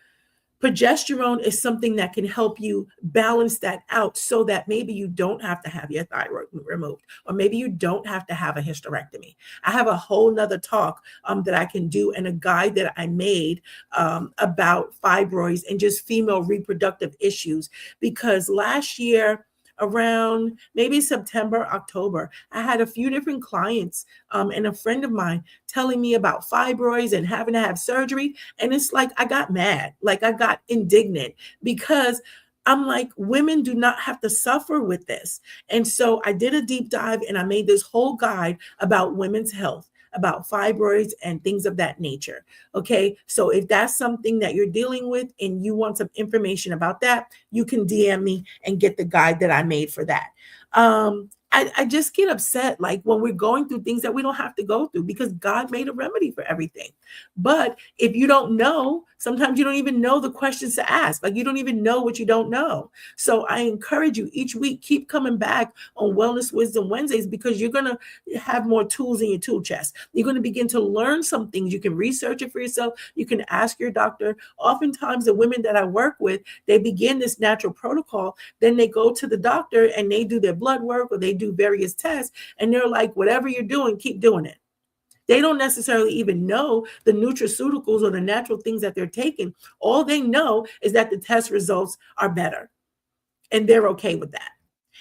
progesterone is something that can help you balance that out so that maybe you don't have to have your thyroid removed, or maybe you don't have to have a hysterectomy. I have a whole nother talk that I can do, and a guide that I made about fibroids and just female reproductive issues, because last year, around maybe September, October, I had a few different clients and a friend of mine telling me about fibroids and having to have surgery. And it's like, I got mad, like I got indignant, because I'm like, women do not have to suffer with this. And so I did a deep dive and I made this whole guide about women's health, about fibroids and things of that nature. Okay, so if that's something that you're dealing with and you want some information about that, you can DM me and get the guide that I made for that. I just get upset like when we're going through things that we don't have to go through, because God made a remedy for everything. But if you don't know, sometimes you don't even know the questions to ask. Like you don't even know what you don't know. So I encourage you each week, keep coming back on Wellness Wisdom Wednesdays, because you're going to have more tools in your tool chest. You're going to begin to learn some things. You can research it for yourself. You can ask your doctor. Oftentimes the women that I work with, they begin this natural protocol. Then they go to the doctor and they do their blood work or they do various tests. And they're like, whatever you're doing, keep doing it. They don't necessarily even know the nutraceuticals or the natural things that they're taking. All they know is that the test results are better, and they're okay with that.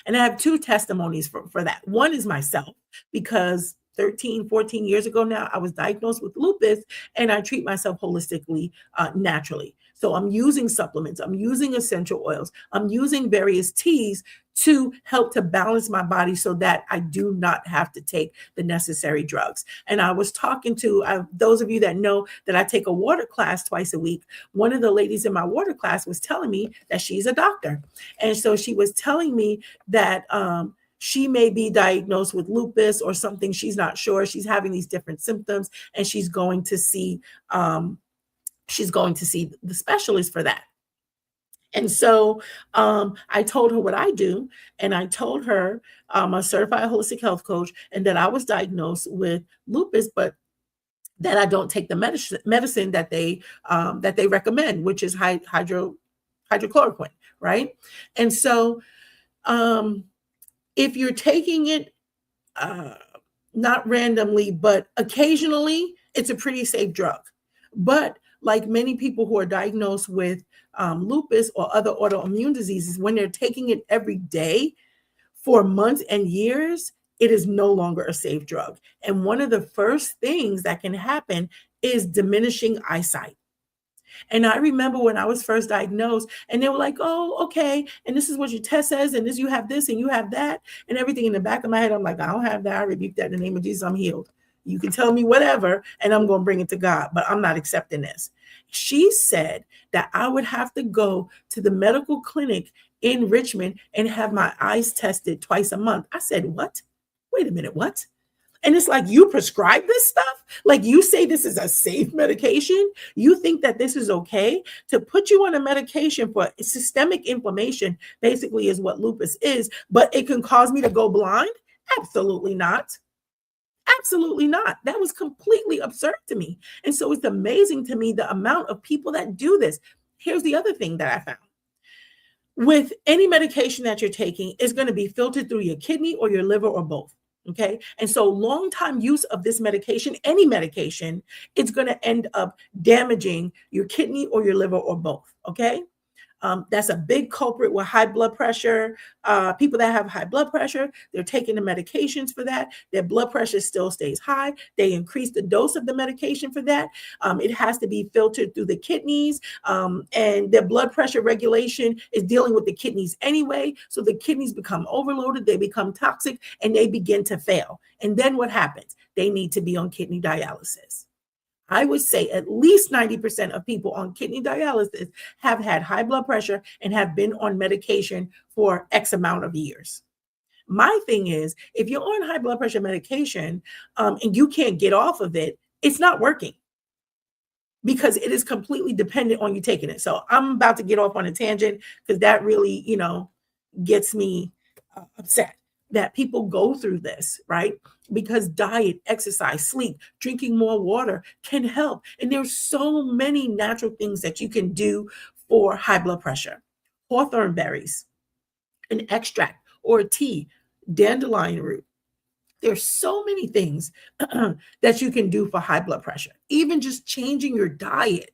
And I have two testimonies for that. One is myself, because 13, 14 years ago now, I was diagnosed with lupus, and I treat myself holistically, naturally. So I'm using supplements, I'm using essential oils, I'm using various teas to help to balance my body so that I do not have to take the necessary drugs. And I was talking to those of you that know that I take a water class twice a week. One of the ladies in my water class was telling me that she's a doctor. And so she was telling me that She may be diagnosed with lupus or something. She's not sure. She's having these different symptoms, and she's going to see the specialist for that. And so I told her what I do, and I told her I'm a certified holistic health coach, and that I was diagnosed with lupus, but that I don't take the medicine that they recommend, which is hydrochloroquine, right? And so if you're taking it not randomly, but occasionally, it's a pretty safe drug. But like many people who are diagnosed with lupus or other autoimmune diseases, when they're taking it every day for months and years, it is no longer a safe drug. And one of the first things that can happen is diminishing eyesight. And I remember when I was first diagnosed, and they were like, oh, okay. And this is what your test says, and this, you have this and you have that, and everything. In the back of my head, I'm like, I don't have that. I rebuke that in the name of Jesus. I'm healed. You can tell me whatever, and I'm going to bring it to God, but I'm not accepting this. She said that I would have to go to the medical clinic in Richmond and have my eyes tested twice a month. I said, what? Wait a minute, what? And it's like, you prescribe this stuff? Like, you say this is a safe medication? You think that this is okay to put you on a medication for systemic inflammation, basically is what lupus is, but it can cause me to go blind? Absolutely not. Absolutely not. That was completely absurd to me. And so it's amazing to me the amount of people that do this. Here's the other thing that I found. With any medication that you're taking, it's going to be filtered through your kidney or your liver or both. Okay. And so long time use of this medication, any medication, it's going to end up damaging your kidney or your liver or both. Okay. That's a big culprit with high blood pressure. People that have high blood pressure, they're taking the medications for that. Their blood pressure still stays high. They increase the dose of the medication for that. It has to be filtered through the kidneys, and their blood pressure regulation is dealing with the kidneys anyway. So the kidneys become overloaded, they become toxic, and they begin to fail. And then what happens? They need to be on kidney dialysis. I would say at least 90% of people on kidney dialysis have had high blood pressure and have been on medication for X amount of years. My thing is, if you're on high blood pressure medication and you can't get off of it, it's not working because it is completely dependent on you taking it. So I'm about to get off on a tangent because that really, gets me upset that people go through this, right? Because diet, exercise, sleep, drinking more water can help. And there's so many natural things that you can do for high blood pressure. Hawthorn berries, an extract or a tea, dandelion root. There's so many things that you can do for high blood pressure. Even just changing your diet.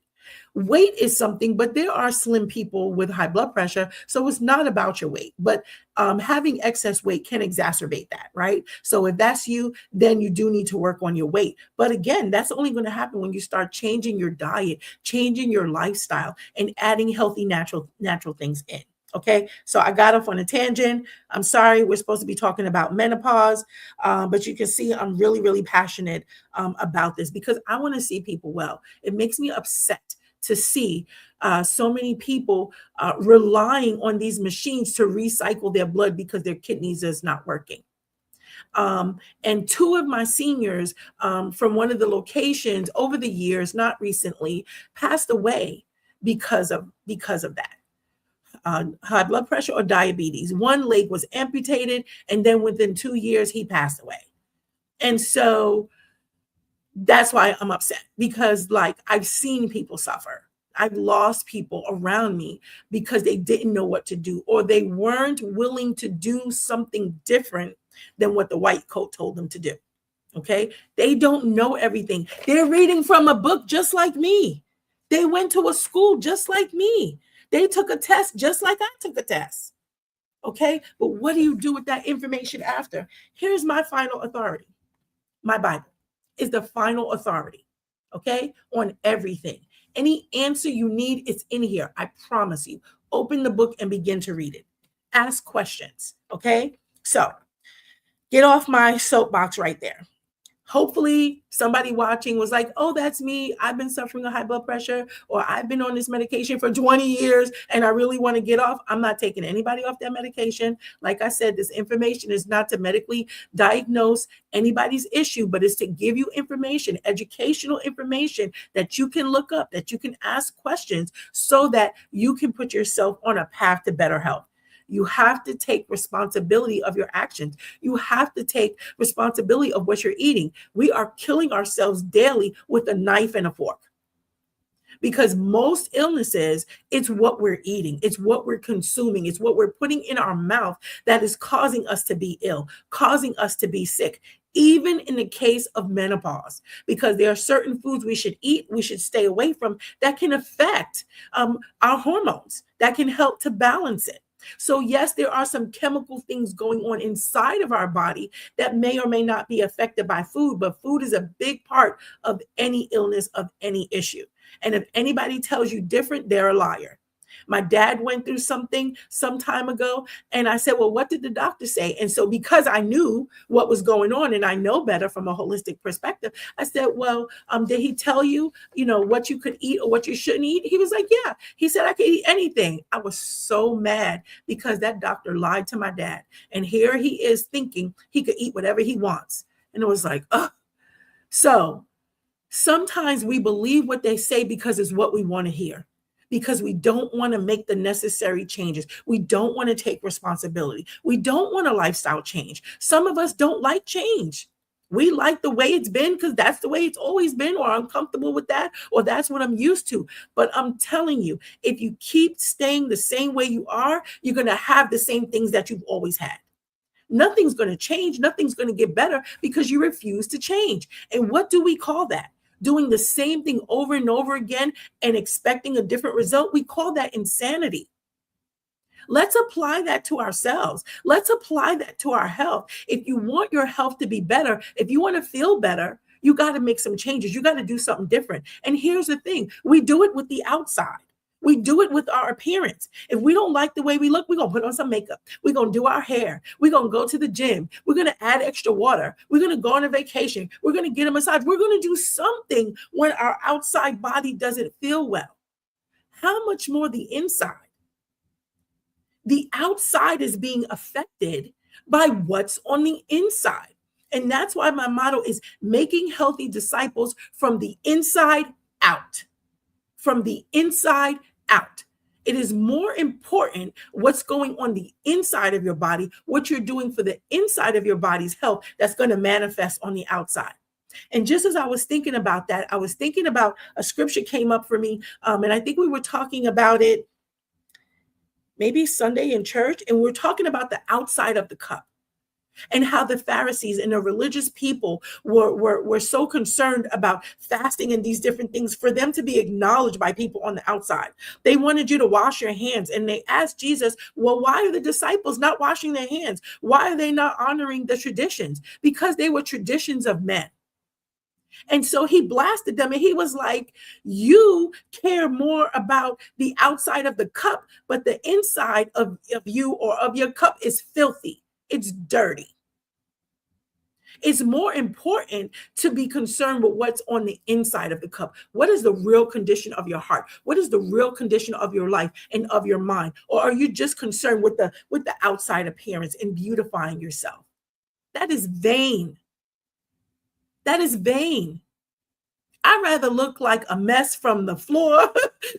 Weight is something, but there are slim people with high blood pressure. So it's not about your weight, but having excess weight can exacerbate that, right? So if that's you, then you do need to work on your weight. But again, that's only going to happen when you start changing your diet, changing your lifestyle, and adding healthy, natural things in. Okay, so I got off on a tangent. I'm sorry, we're supposed to be talking about menopause, but you can see I'm really, really passionate about this because I want to see people well. It makes me upset to see so many people relying on these machines to recycle their blood because their kidneys is not working. And two of my seniors from one of the locations over the years, not recently, passed away because of that. High blood pressure or diabetes. One leg was amputated, and then within 2 years, he passed away. And so that's why I'm upset because, like, I've seen people suffer. I've lost people around me because they didn't know what to do, or they weren't willing to do something different than what the white coat told them to do. Okay. They don't know everything. They're reading from a book just like me. They went to a school just like me. They took a test just like I took a test. Okay. But what do you do with that information after? Here's my final authority. My Bible is the final authority. Okay. On everything. Any answer you need, it's in here. I promise you. Open the book and begin to read it. Ask questions. Okay. So get off my soapbox right there. Hopefully somebody watching was like, oh, that's me. I've been suffering with high blood pressure, or I've been on this medication for 20 years and I really want to get off. I'm not taking anybody off that medication. Like I said, this information is not to medically diagnose anybody's issue, but it's to give you information, educational information that you can look up, that you can ask questions so that you can put yourself on a path to better health. You have to take responsibility of your actions. You have to take responsibility of what you're eating. We are killing ourselves daily with a knife and a fork. Because most illnesses, it's what we're eating, it's what we're consuming, it's what we're putting in our mouth that is causing us to be ill, causing us to be sick. Even in the case of menopause, because there are certain foods we should eat, we should stay away from that can affect our hormones, that can help to balance it. So yes, there are some chemical things going on inside of our body that may or may not be affected by food, but food is a big part of any illness, of any issue. And if anybody tells you different, they're a liar. My dad went through something some time ago, and I said, well, what did the doctor say? And so because I knew what was going on and I know better from a holistic perspective, I said, well, did he tell you, what you could eat or what you shouldn't eat? He was like, yeah. He said, I could eat anything. I was so mad because that doctor lied to my dad. And here he is thinking he could eat whatever he wants. And it was like, ugh. So sometimes we believe what they say because it's what we want to hear, because we don't want to make the necessary changes. We don't want to take responsibility. We don't want a lifestyle change. Some of us don't like change. We like the way it's been because that's the way it's always been, or I'm comfortable with that, or that's what I'm used to. But I'm telling you, if you keep staying the same way you are, you're going to have the same things that you've always had. Nothing's going to change. Nothing's going to get better because you refuse to change. And what do we call that? Doing the same thing over and over again and expecting a different result. We call that insanity. Let's apply that to ourselves. Let's apply that to our health. If you want your health to be better, if you want to feel better, you got to make some changes. You got to do something different. And here's the thing. We do it with the outside. We do it with our appearance. If we don't like the way we look, we're going to put on some makeup. We're going to do our hair. We're going to go to the gym. We're going to add extra water. We're going to go on a vacation. We're going to get a massage. We're going to do something when our outside body doesn't feel well. How much more the inside? The outside is being affected by what's on the inside. And that's why my motto is making healthy disciples from the inside out. From the inside out. It is more important what's going on the inside of your body, what you're doing for the inside of your body's health that's going to manifest on the outside. And just as I was thinking about that, I was thinking about a scripture came up for me, and I think we were talking about it maybe Sunday in church, and we're talking about the outside of the cup. And how the Pharisees and the religious people were so concerned about fasting and these different things for them to be acknowledged by people on the outside. They wanted you to wash your hands. And they asked Jesus, well, why are the disciples not washing their hands? Why are they not honoring the traditions? Because they were traditions of men. And so he blasted them and he was like, you care more about the outside of the cup, but the inside of you or of your cup is filthy. It's dirty. It's more important to be concerned with what's on the inside of the cup. What is the real condition of your heart? What is the real condition of your life and of your mind? Or are you just concerned with the outside appearance and beautifying yourself? That is vain. That is vain. I'd rather look like a mess from the floor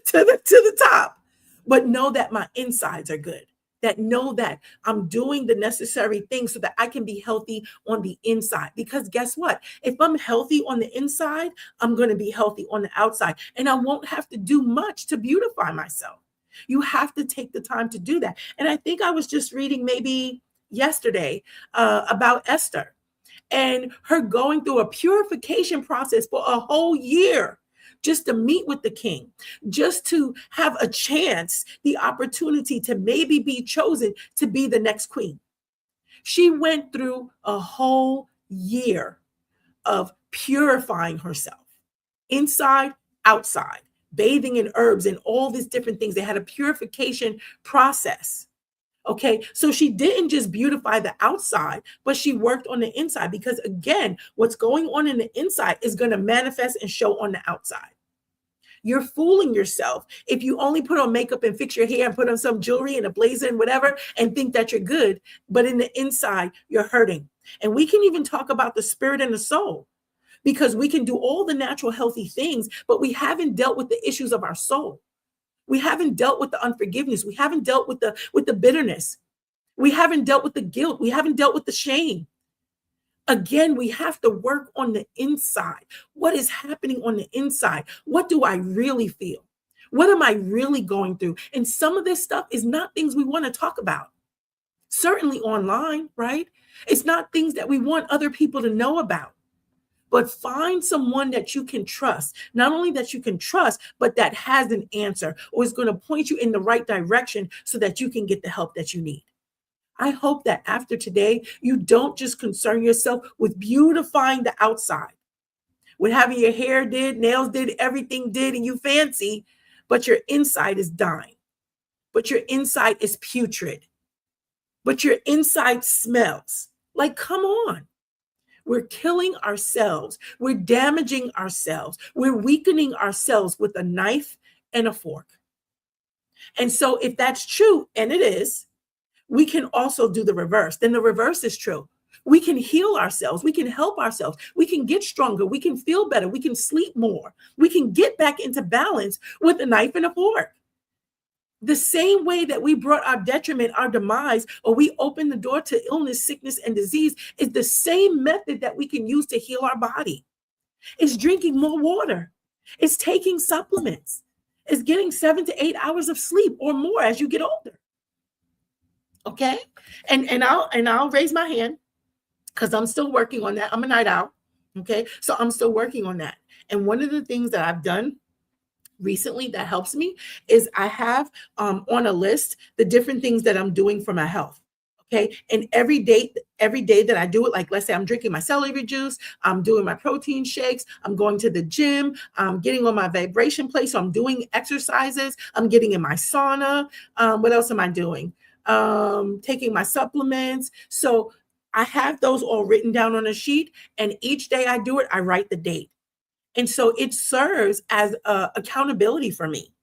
to the top, but know that my insides are good. That know that I'm doing the necessary things so that I can be healthy on the inside. Because guess what? If I'm healthy on the inside, I'm going to be healthy on the outside. And I won't have to do much to beautify myself. You have to take the time to do that. And I think I was just reading maybe yesterday about Esther and her going through a purification process for a whole year. Just to meet with the king, just to have a chance, the opportunity to maybe be chosen to be the next queen. She went through a whole year of purifying herself, inside, outside, bathing in herbs and all these different things. They had a purification process Okay, so she didn't just beautify the outside, but she worked on the inside, because again, what's going on in the inside is going to manifest and show on the outside. You're fooling yourself if you only put on makeup and fix your hair and put on some jewelry and a blazer and whatever and think that you're good, but in the inside, you're hurting. And we can even talk about the spirit and the soul, because we can do all the natural healthy things, but we haven't dealt with the issues of our soul. We haven't dealt with the unforgiveness. We haven't dealt with the bitterness. We haven't dealt with the guilt. We haven't dealt with the shame. Again, we have to work on the inside. What is happening on the inside? What do I really feel? What am I really going through? And some of this stuff is not things we want to talk about. Certainly online, right? It's not things that we want other people to know about. But find someone that you can trust. Not only that you can trust, but that has an answer or is going to point you in the right direction so that you can get the help that you need. I hope that after today, you don't just concern yourself with beautifying the outside, with having your hair did, nails did, everything did, and you fancy, but your inside is dying, but your inside is putrid, but your inside smells. Like, come on. We're killing ourselves. We're damaging ourselves. We're weakening ourselves with a knife and a fork. And so if that's true, and it is, we can also do the reverse. Then the reverse is true. We can heal ourselves. We can help ourselves. We can get stronger. We can feel better. We can sleep more. We can get back into balance with a knife and a fork. The same way that we brought our detriment, our demise, or we opened the door to illness, sickness, and disease is the same method that we can use to heal our body. It's drinking more water. It's taking supplements. It's getting 7 to 8 hours of sleep or more as you get older. Okay? And I'll raise my hand because I'm still working on that. I'm a night owl. Okay? So I'm still working on that. And one of the things that I've done recently that helps me is I have on a list the different things that I'm doing for my health. Okay. And every day that I do it, like let's say I'm drinking my celery juice, I'm doing my protein shakes, I'm going to the gym, I'm getting on my vibration plate. So I'm doing exercises, I'm getting in my sauna. What else am I doing? Taking my supplements. So I have those all written down on a sheet. And each day I do it, I write the date. And so it serves as accountability for me.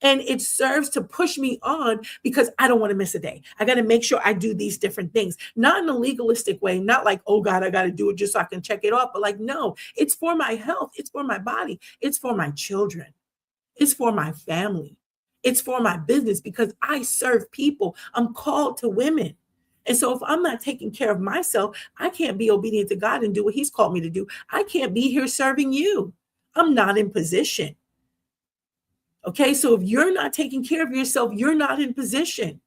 And it serves to push me on because I don't want to miss a day. I got to make sure I do these different things, not in a legalistic way, not like, oh God, I got to do it just so I can check it off. But like, no, it's for my health. It's for my body. It's for my children. It's for my family. It's for my business because I serve people. I'm called to women. And so if I'm not taking care of myself, I can't be obedient to God and do what he's called me to do. I can't be here serving you. I'm not in position. Okay, so if you're not taking care of yourself, you're not in position.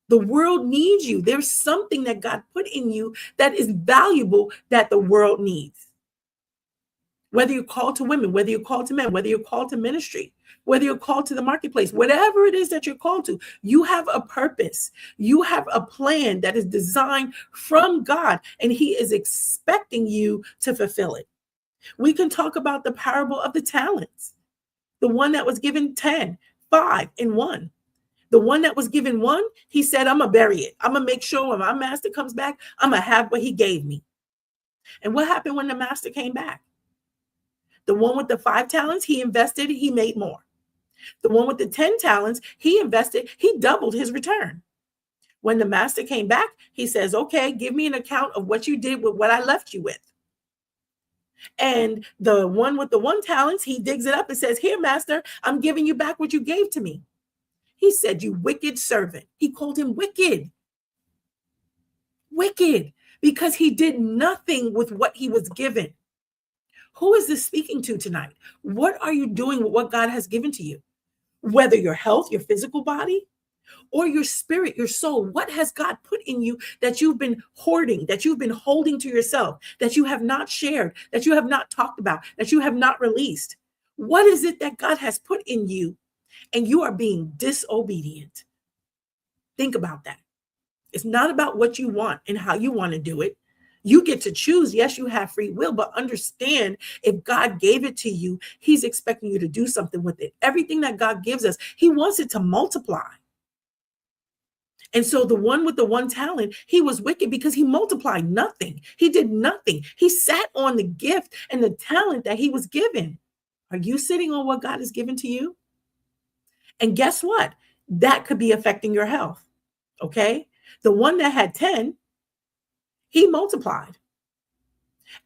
The world needs you. There's something that God put in you that is valuable that the world needs. Whether you're called to women, whether you're called to men, whether you're called to ministry, whether you're called to the marketplace, whatever it is that you're called to, you have a purpose. You have a plan that is designed from God, and he is expecting you to fulfill it. We can talk about the parable of the talents. The one that was given 10, 5, and 1. The one that was given 1, he said, I'm going to bury it. I'm going to make sure when my master comes back, I'm going to have what he gave me. And what happened when the master came back? The one with the 5 talents, he invested, he made more. The one with the 10 talents, he invested, he doubled his return. When the master came back, he says, okay, give me an account of what you did with what I left you with. And the one with the 1 talents, he digs it up and says, here, master, I'm giving you back what you gave to me. He said, you wicked servant. He called him wicked. Wicked, because he did nothing with what he was given. Who is this speaking to tonight? What are you doing with what God has given to you? Whether your health, your physical body, or your spirit, your soul, what has God put in you that you've been hoarding, that you've been holding to yourself, that you have not shared, that you have not talked about, that you have not released? What is it that God has put in you and you are being disobedient? Think about that. It's not about what you want and how you want to do it. You get to choose. Yes, you have free will, but understand if God gave it to you, he's expecting you to do something with it. Everything that God gives us, he wants it to multiply. And so the one with the one talent, he was wicked because he multiplied nothing. He did nothing. He sat on the gift and the talent that he was given. Are you sitting on what God has given to you? And guess what? That could be affecting your health. Okay. The one that had 10, he multiplied.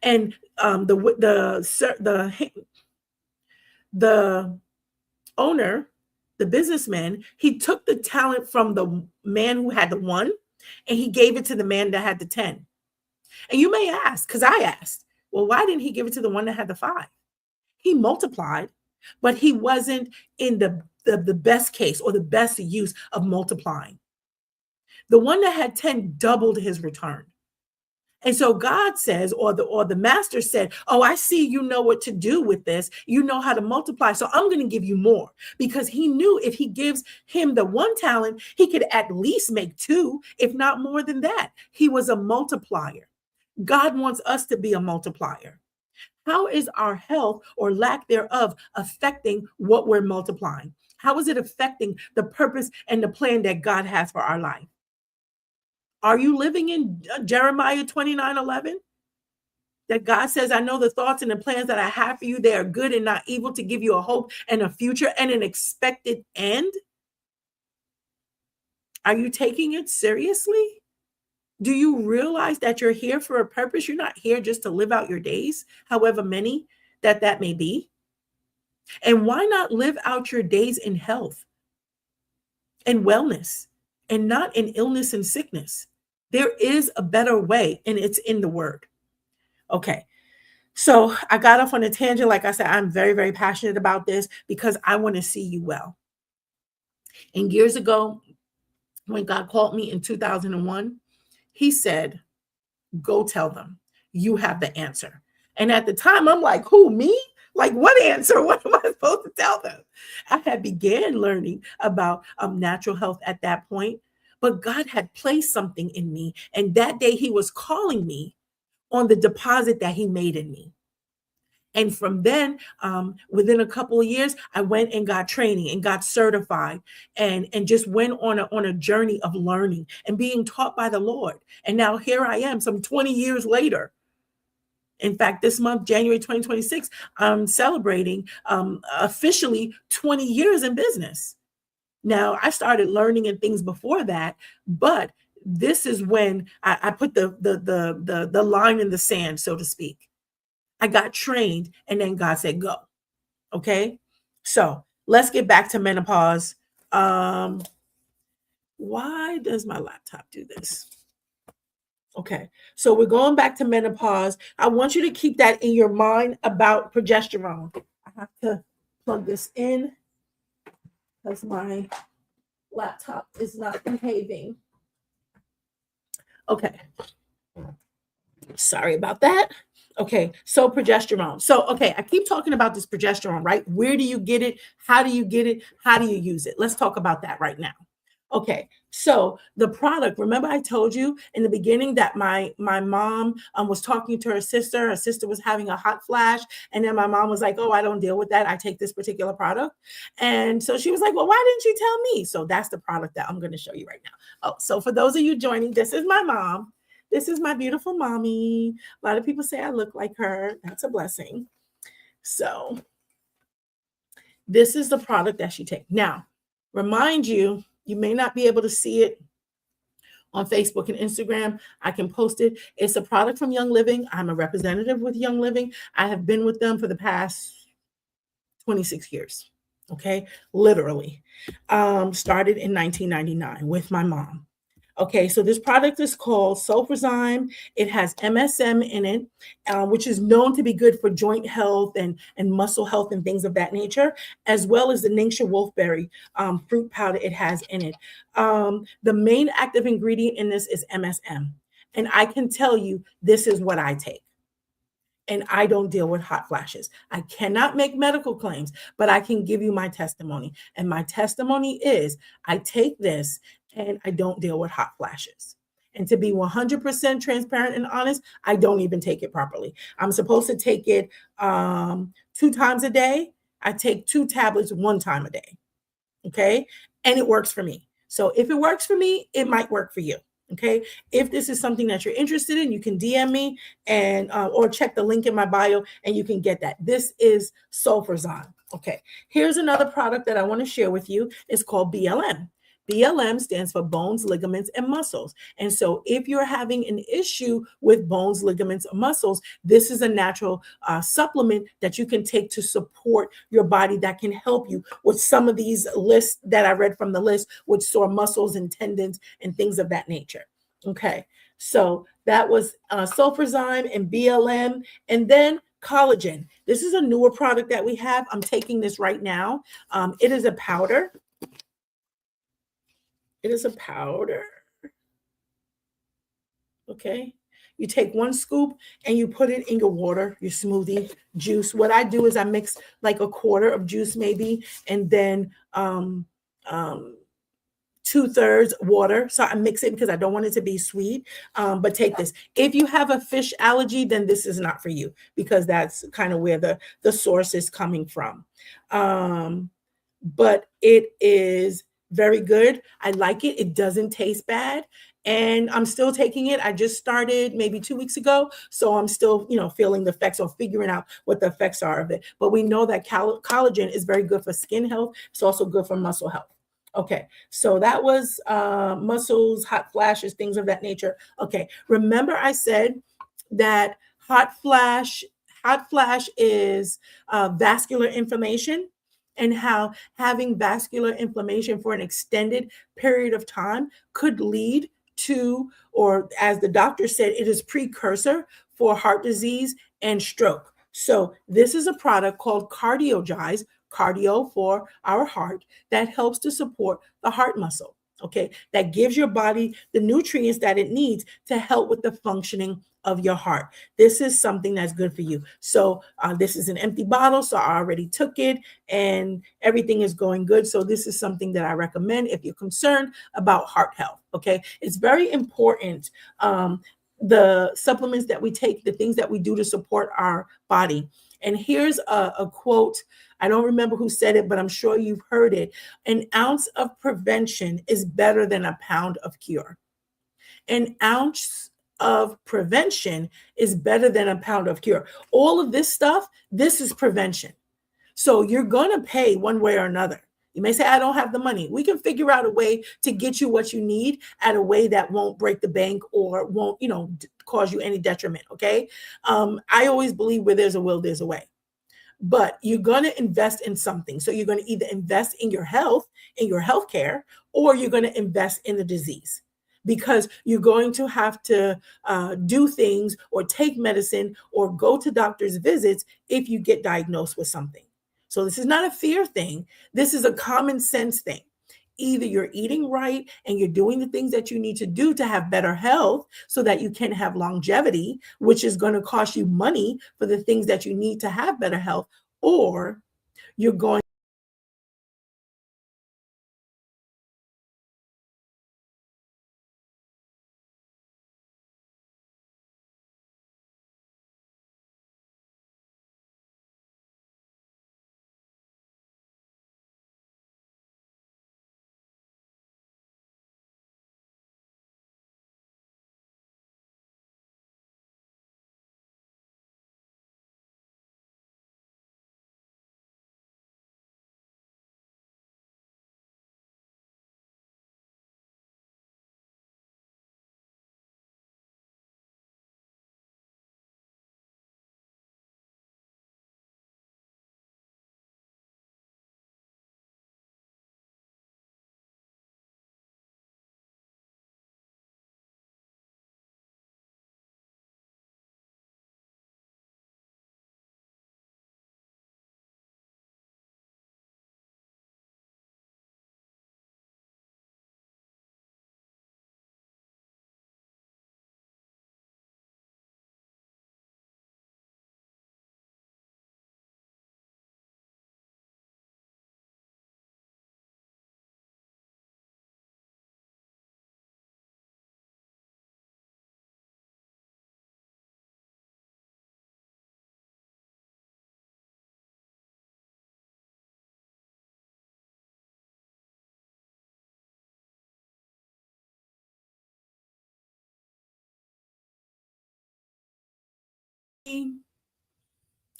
And the owner, the businessman, he took the talent from the man who had the one and he gave it to the man that had the 10. And you may ask, because I asked, well, why didn't he give it to the one that had the 5? He multiplied, but he wasn't in the best case or the best use of multiplying. The one that had 10 doubled his return. And so God says, or the master said, oh, I see you know what to do with this. You know how to multiply. So I'm going to give you more, because he knew if he gives him the one talent, he could at least make 2, if not more than that. He was a multiplier. God wants us to be a multiplier. How is our health or lack thereof affecting what we're multiplying? How is it affecting the purpose and the plan that God has for our life? Are you living in Jeremiah 29:11? That God says, I know the thoughts and the plans that I have for you. They are good and not evil, to give you a hope and a future and an expected end. Are you taking it seriously? Do you realize that you're here for a purpose? You're not here just to live out your days, however many that may be. And why not live out your days in health and wellness and not in illness and sickness? There is a better way, and it's in the word. Okay. So I got off on a tangent. Like I said, I'm very, very passionate about this because I want to see you well. And years ago, when God called me in 2001, he said, go tell them you have the answer. And at the time, I'm like, who, me? Like, what answer? What am I supposed to tell them? I had began learning about natural health at that point, but God had placed something in me. And that day he was calling me on the deposit that he made in me. And from then, within a couple of years, I went and got training and got certified and just went on a journey of learning and being taught by the Lord. And now here I am, some 20 years later. In fact, this month, January 2026, I'm celebrating officially 20 years in business. Now, I started learning and things before that, but this is when I put the line in the sand, so to speak. I got trained, and then God said, go. Okay. So let's get back to menopause. Why does my laptop do this? Okay. So we're going back to menopause. I want you to keep that in your mind about progesterone. I have to plug this in because my laptop is not behaving. Okay. Sorry about that. Okay, so progesterone. So, okay, I keep talking about this progesterone, right? Where do you get it? How do you get it? How do you use it? Let's talk about that right now. Okay, so the product, remember I told you in the beginning that my mom was talking to her sister. Her sister was having a hot flash. And then my mom was like, oh, I don't deal with that. I take this particular product. And so she was like, well, why didn't you tell me? So that's the product that I'm going to show you right now. Oh, so for those of you joining, this is my mom. This is my beautiful mommy. A lot of people say I look like her. That's a blessing. So this is the product that she takes. Now, remind you, you may not be able to see it on Facebook and Instagram. I can post it. It's a product from Young Living. I'm a representative with Young Living. I have been with them for the past 26 years. Okay, literally. Started in 1999 with my mom. Okay, so this product is called Sulfurzyme. It has MSM in it, which is known to be good for joint health and muscle health and things of that nature, as well as the Ningxia wolfberry fruit powder it has in it. The main active ingredient in this is MSM. And I can tell you, this is what I take. And I don't deal with hot flashes. I cannot make medical claims, but I can give you my testimony. And my testimony is I take this and I don't deal with hot flashes. And to be 100% transparent and honest, I don't even take it properly. I'm supposed to take it 2 times a day. I take 2 tablets 1 time a day. Okay. And it works for me. So if it works for me, it might work for you. Okay. If this is something that you're interested in, you can DM me and or check the link in my bio and you can get that. This is Sulfurzon. Okay. Here's another product that I want to share with you. It's called BLM. BLM stands for bones, ligaments, and muscles. And so, if you're having an issue with bones, ligaments, or muscles, this is a natural supplement that you can take to support your body that can help you with some of these lists that I read from the list with sore muscles and tendons and things of that nature. Okay, so that was Sulfurzyme and BLM, and then collagen. This is a newer product that we have. I'm taking this right now. It is a powder. It is a powder. Okay. You take one scoop and you put it in your water, your smoothie juice. What I do is I mix like a quarter of juice, maybe, and then um, 2/3 water. So I mix it because I don't want it to be sweet. But take this. If you have a fish allergy, then this is not for you because that's kind of where the source is coming from. But it is very good. I like it. It doesn't taste bad. And I'm still taking it. I just started maybe 2 weeks ago. So I'm still, feeling the effects or figuring out what the effects are of it. But we know that collagen is very good for skin health. It's also good for muscle health. Okay, so that was muscles, hot flashes, things of that nature. Okay, remember I said that hot flash is vascular inflammation, and how having vascular inflammation for an extended period of time could lead to, or as the doctor said, it is precursor for heart disease and stroke. So this is a product called CardioGize, cardio for our heart, that helps to support the heart muscle. Okay, that gives your body the nutrients that it needs to help with the functioning of your heart. This is something that's good for you. So this is an empty bottle, so I already took it and everything is going good. So this is something that I recommend if you're concerned about heart health. Okay, it's very important. The supplements that we take, the things that we do to support our body. And here's a quote. I don't remember who said it, but I'm sure you've heard it. An ounce of prevention is better than a pound of cure. An ounce of prevention is better than a pound of cure. All of this stuff, this is prevention. So you're going to pay one way or another. You may say, I don't have the money. We can figure out a way to get you what you need at a way that won't break the bank or won't, cause you any detriment. Okay. I always believe where there's a will, there's a way. But you're going to invest in something. So you're going to either invest in your health, in your healthcare, or you're going to invest in the disease, because you're going to have to do things or take medicine or go to doctor's visits if you get diagnosed with something. So this is not a fear thing. This is a common sense thing. Either you're eating right and you're doing the things that you need to do to have better health so that you can have longevity, which is going to cost you money for the things that you need to have better health, or you're going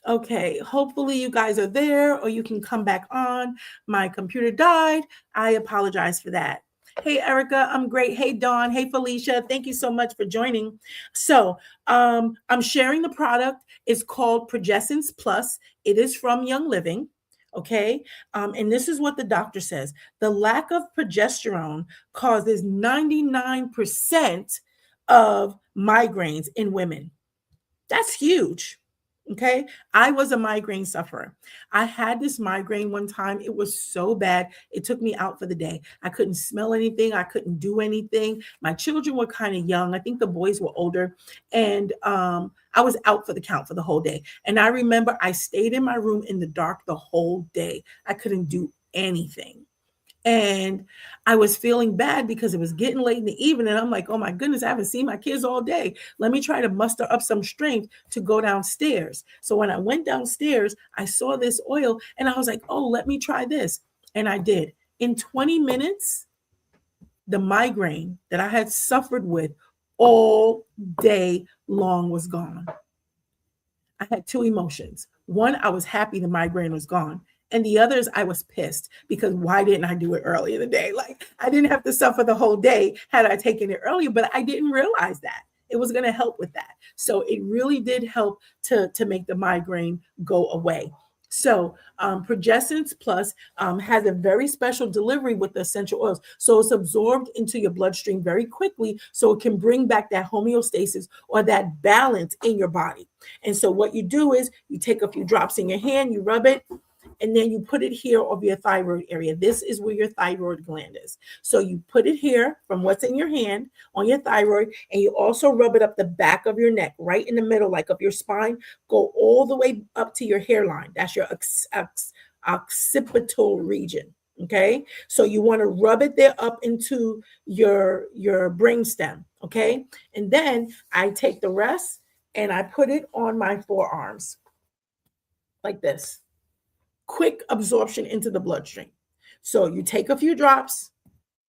Okay, hopefully you guys are there or you can come back on. My computer died. I apologize for that. Hey, Erica, I'm great. Hey, Dawn. Hey, Felicia. Thank you so much for joining. So, I'm sharing the product. It's called Progessence Plus. It is from Young Living. Okay. And this is what the doctor says: the lack of progesterone causes 99% of migraines in women. That's huge. Okay. I was a migraine sufferer. I had this migraine one time. It was so bad. It took me out for the day. I couldn't smell anything. I couldn't do anything. My children were kind of young. I think the boys were older. And I was out for the count for the whole day. And I remember I stayed in my room in the dark the whole day. I couldn't do anything. And I was feeling bad because it was getting late in the evening. And I'm like, oh my goodness, I haven't seen my kids all day. Let me try to muster up some strength to go downstairs. So when I went downstairs, I saw this oil and I was like, oh, let me try this. And I did. In 20 minutes, the migraine that I had suffered with all day long was gone. I had two emotions. One, I was happy the migraine was gone. And the others, I was pissed because why didn't I do it early in the day? Like I didn't have to suffer the whole day had I taken it earlier, but I didn't realize that it was going to help with that. So it really did help to make the migraine go away. So Progessence Plus has a very special delivery with the essential oils. So it's absorbed into your bloodstream very quickly so it can bring back that homeostasis or that balance in your body. And so what you do is you take a few drops in your hand, you rub it, and then you put it here over your thyroid area. This is where your thyroid gland is. So you put it here from what's in your hand on your thyroid, and you also rub it up the back of your neck, right in the middle, like up your spine, go all the way up to your hairline. That's your occipital region. Okay. So you want to rub it there up into your brain stem. Okay. And then I take the rest and I put it on my forearms like this. Quick absorption into the bloodstream. So you take a few drops,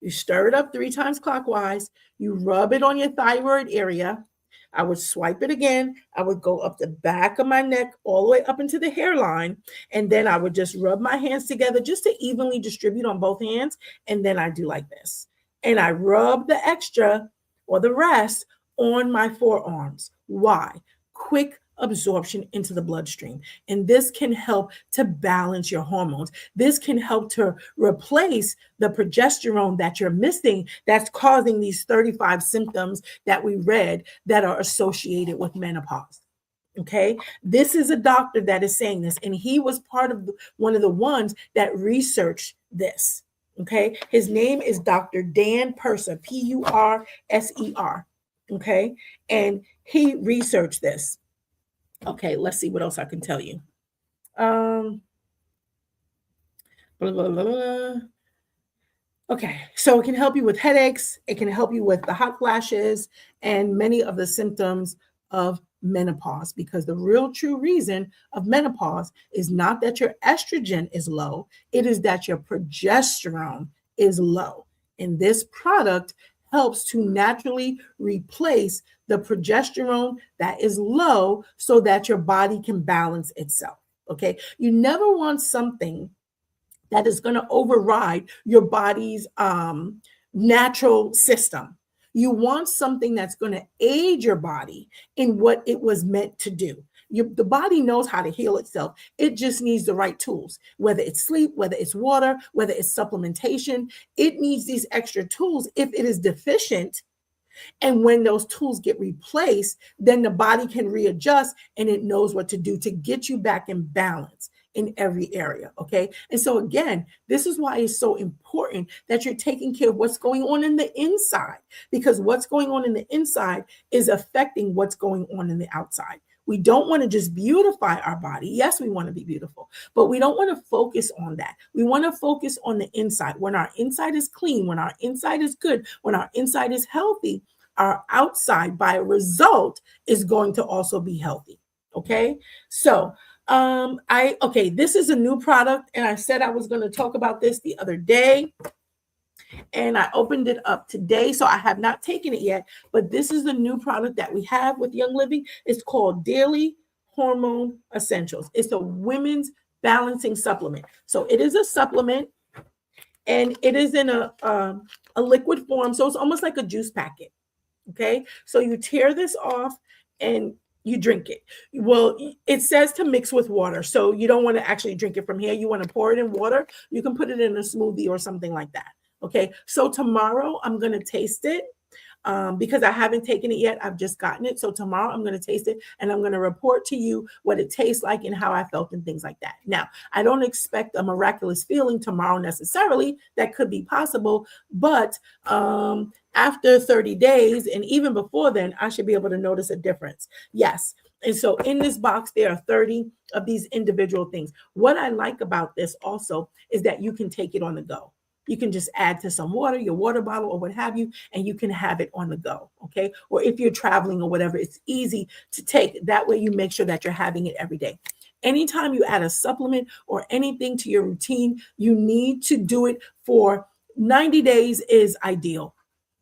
you stir it up 3 times clockwise, you rub it on your thyroid area. I would swipe it again. I would go up the back of my neck, all the way up into the hairline. And then I would just rub my hands together just to evenly distribute on both hands. And then I do like this. And I rub the extra or the rest on my forearms. Why? Quick absorption into the bloodstream. And this can help to balance your hormones. This can help to replace the progesterone that you're missing that's causing these 35 symptoms that we read that are associated with menopause. Okay, this is a doctor that is saying this, and he was part of one of the ones that researched this. Okay, his name is Dr. Dan Purser, Purser. Okay, and he researched this. Okay, let's see what else I can tell you. Blah, blah, blah, blah. Okay, so it can help you with headaches. It can help you with the hot flashes and many of the symptoms of menopause, because the real true reason of menopause is not that your estrogen is low. It is that your progesterone is low. And this product helps to naturally replace the progesterone that is low so that your body can balance itself. Okay. You never want something that is going to override your body's natural system. You want something that's going to aid your body in what it was meant to do. The body knows how to heal itself. It just needs the right tools, whether it's sleep, whether it's water, whether it's supplementation. It needs these extra tools if it is deficient. And when those tools get replaced, then the body can readjust and it knows what to do to get you back in balance in every area. Okay. And so again, this is why it's so important that you're taking care of what's going on in the inside, because what's going on in the inside is affecting what's going on in the outside. We don't want to just beautify our body. Yes, we want to be beautiful, but we don't want to focus on that. We want to focus on the inside. When our inside is clean, when our inside is good, when our inside is healthy, our outside by result is going to also be healthy. Okay. So this is a new product, and I said I was going to talk about this the other day, and I opened it up today. So I have not taken it yet, but this is the new product that we have with Young Living. It's called Daily Hormone Essentials. It's a women's balancing supplement. So it is a supplement, and it is in a liquid form. So it's almost like a juice packet. Okay. So you tear this off and you drink it. Well, it says to mix with water. So you don't want to actually drink it from here. You want to pour it in water. You can put it in a smoothie or something like that. Okay. So tomorrow I'm going to taste it. Because I haven't taken it yet. I've just gotten it. So tomorrow I'm going to taste it and I'm going to report to you what it tastes like and how I felt and things like that. Now, I don't expect a miraculous feeling tomorrow necessarily. That could be possible, but after 30 days and even before then, I should be able to notice a difference. Yes. And so in this box, there are 30 of these individual things. What I like about this also is that you can take it on the go. You can just add to some water, your water bottle or what have you, and you can have it on the go, okay? Or if you're traveling or whatever, it's easy to take. That way you make sure that you're having it every day. Anytime you add a supplement or anything to your routine, you need to do it for 90 days is ideal.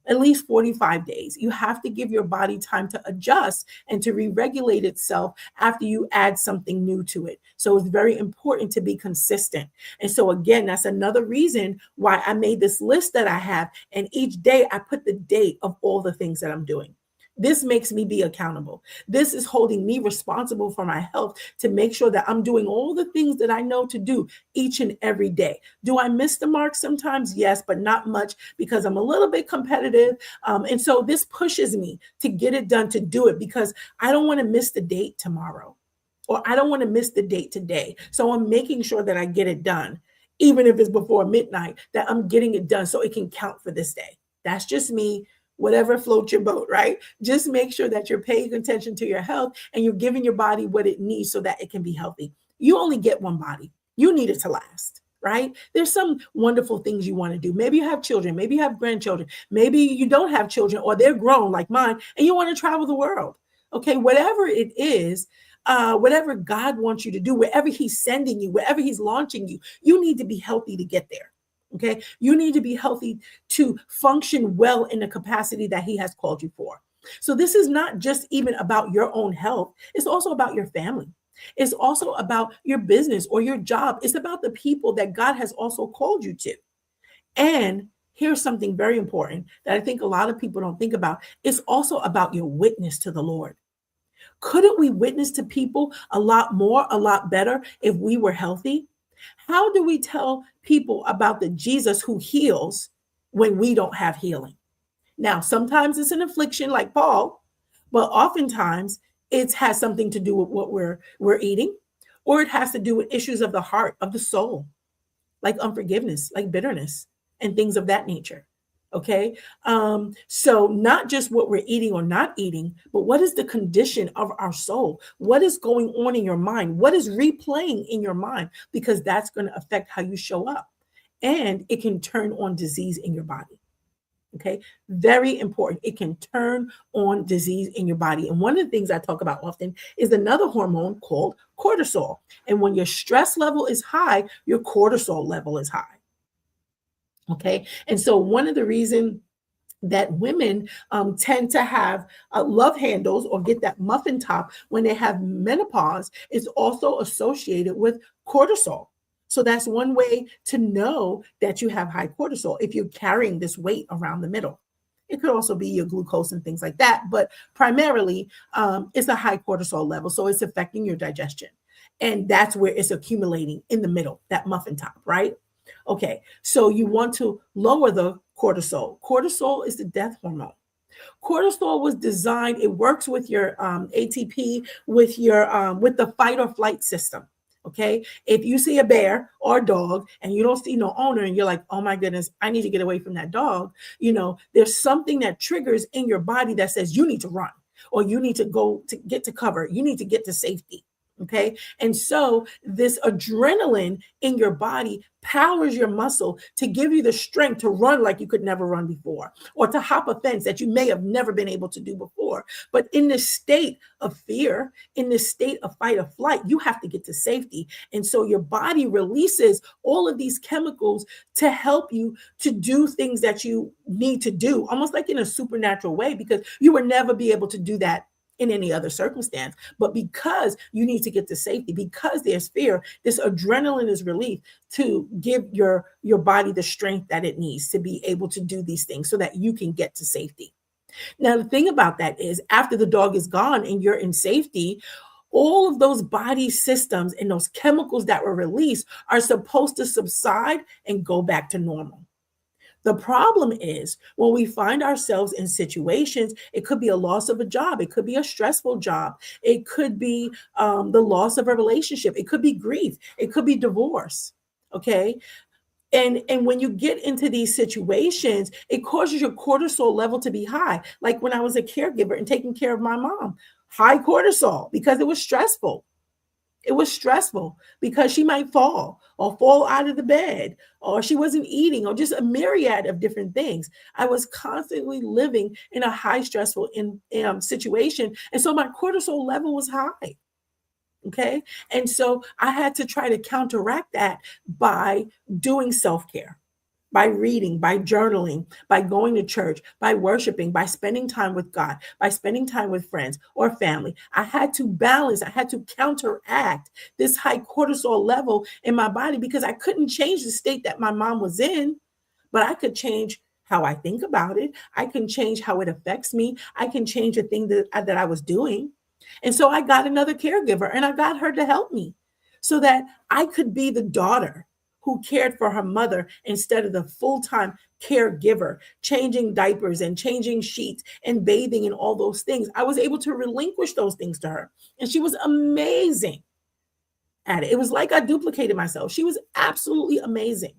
At least 45 days. You have to give your body time to adjust and to re-regulate itself after you add something new to it. So it's very important to be consistent. And so again, that's another reason why I made this list that I have. And each day I put the date of all the things that I'm doing. This makes me be accountable. This is holding me responsible for my health to make sure that I'm doing all the things that I know to do each and every day. Do I miss the mark sometimes? Yes, but not much because I'm a little bit competitive. And so this pushes me to get it done, to do it because I don't want to miss the date tomorrow or I don't want to miss the date today. So I'm making sure that I get it done, even if it's before midnight, that I'm getting it done so it can count for this day. That's just me. Whatever floats your boat, right? Just make sure that you're paying attention to your health and you're giving your body what it needs so that it can be healthy. You only get one body. You need it to last, right? There's some wonderful things you want to do. Maybe you have children. Maybe you have grandchildren. Maybe you don't have children or they're grown like mine and you want to travel the world. Okay, whatever it is, whatever God wants you to do, wherever he's sending you, wherever he's launching you, you need to be healthy to get there. Okay, you need to be healthy to function well in the capacity that he has called you for. So this is not just even about your own health. It's also about your family. It's also about your business or your job. It's about the people that God has also called you to. And here's something very important that I think a lot of people don't think about. It's also about your witness to the Lord. Couldn't we witness to people a lot more, a lot better if we were healthy? How do we tell people about the Jesus who heals when we don't have healing? Now, sometimes it's an affliction like Paul, but oftentimes it has something to do with what we're eating, or it has to do with issues of the heart, of the soul, like unforgiveness, like bitterness, and things of that nature. Okay. So not just what we're eating or not eating, but what is the condition of our soul? What is going on in your mind? What is replaying in your mind? Because that's going to affect how you show up and it can turn on disease in your body. Okay. Very important. It can turn on disease in your body. And one of the things I talk about often is another hormone called cortisol. And when your stress level is high, your cortisol level is high. Okay. And so one of the reasons that women tend to have love handles or get that muffin top when they have menopause is also associated with cortisol. So that's one way to know that you have high cortisol if you're carrying this weight around the middle. It could also be your glucose and things like that, but primarily it's a high cortisol level. So it's affecting your digestion. And that's where it's accumulating in the middle, that muffin top, right? Okay, so you want to lower the cortisol. Cortisol is the death hormone. Cortisol was designed, it works with your ATP, with the fight or flight system. Okay, if you see a bear or a dog and you don't see no owner and you're like, oh my goodness, I need to get away from that dog, there's something that triggers in your body that says you need to run or you need to go to get to cover, you need to get to safety. Okay. And so this adrenaline in your body powers your muscle to give you the strength to run like you could never run before, or to hop a fence that you may have never been able to do before. But in this state of fear, in this state of fight or flight, you have to get to safety. And so your body releases all of these chemicals to help you to do things that you need to do, almost like in a supernatural way, because you would never be able to do that in any other circumstance. But because you need to get to safety, because there's fear, this adrenaline is released to give your body the strength that it needs to be able to do these things so that you can get to safety. Now, the thing about that is after the dog is gone and you're in safety, all of those body systems and those chemicals that were released are supposed to subside and go back to normal. The problem is when we find ourselves in situations, it could be a loss of a job, it could be a stressful job, it could be the loss of a relationship, it could be grief, it could be divorce. Okay. And when you get into these situations, it causes your cortisol level to be high. Like when I was a caregiver and taking care of my mom, high cortisol because it was stressful. It was stressful because she might fall or fall out of the bed or she wasn't eating or just a myriad of different things. I was constantly living in a high stressful situation. And so my cortisol level was high. Okay. And so I had to try to counteract that by doing self-care, by reading, by journaling, by going to church, by worshiping, by spending time with God, by spending time with friends or family. I had to balance, I had to counteract this high cortisol level in my body because I couldn't change the state that my mom was in, but I could change how I think about it. I can change how it affects me. I can change the thing that I was doing. And so I got another caregiver and I got her to help me so that I could be the daughter who cared for her mother instead of the full-time caregiver, changing diapers and changing sheets and bathing and all those things. I was able to relinquish those things to her. And she was amazing at it. It was like I duplicated myself. She was absolutely amazing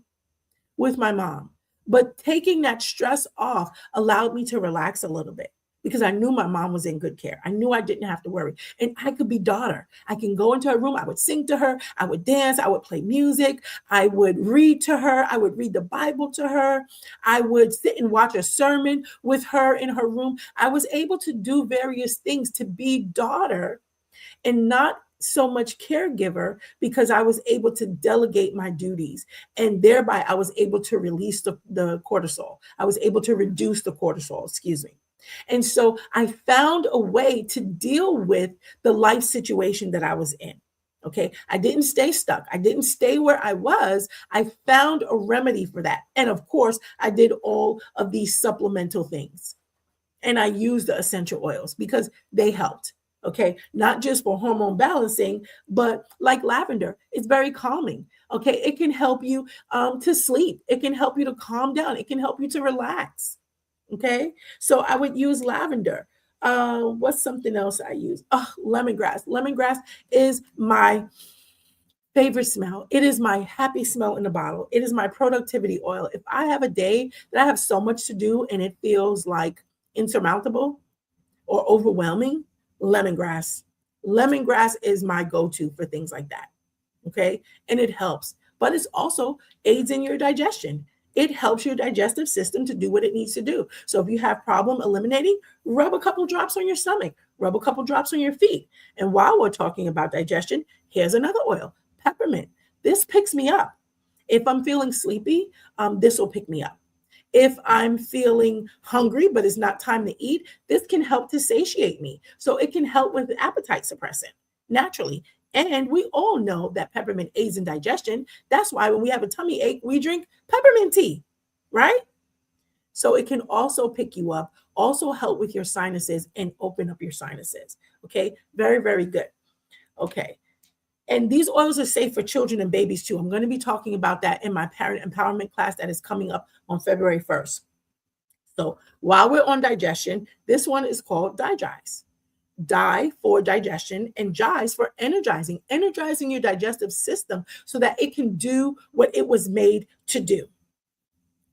with my mom. But taking that stress off allowed me to relax a little bit because I knew my mom was in good care. I knew I didn't have to worry. And I could be daughter. I can go into her room. I would sing to her. I would dance. I would play music. I would read to her. I would read the Bible to her. I would sit and watch a sermon with her in her room. I was able to do various things to be daughter and not so much caregiver because I was able to delegate my duties. And thereby I was able to release the cortisol. I was able to reduce the cortisol, excuse me. And so I found a way to deal with the life situation that I was in. Okay. I didn't stay stuck. I didn't stay where I was. I found a remedy for that. And of course, I did all of these supplemental things. And I used the essential oils because they helped. Okay. Not just for hormone balancing, but like lavender, it's very calming. Okay. It can help you to sleep. It can help you to calm down. It can help you to relax. Okay. So I would use lavender. What's something else I use? Oh, lemongrass. Lemongrass is my favorite smell. It is my happy smell in a bottle. It is my productivity oil. If I have a day that I have so much to do and it feels like insurmountable or overwhelming, lemongrass. Lemongrass is my go-to for things like that. Okay. And it helps, but it's also aids in your digestion. It helps your digestive system to do what it needs to do. So if you have problem eliminating, rub a couple drops on your stomach, rub a couple drops on your feet. And while we're talking about digestion, here's another oil, peppermint. This picks me up. If I'm feeling sleepy, this will pick me up. If I'm feeling hungry, but it's not time to eat, this can help to satiate me. So it can help with appetite suppressant naturally. And we all know that peppermint aids in digestion. That's why when we have a tummy ache, we drink peppermint tea, right? So it can also pick you up, also help with your sinuses and open up your sinuses. Okay, very, very good. Okay. And these oils are safe for children and babies too. I'm going to be talking about that in my parent empowerment class that is coming up on February 1st. So while we're on digestion, this one is called Digest. Di for digestion and Gize for energizing your digestive system so that it can do what it was made to do.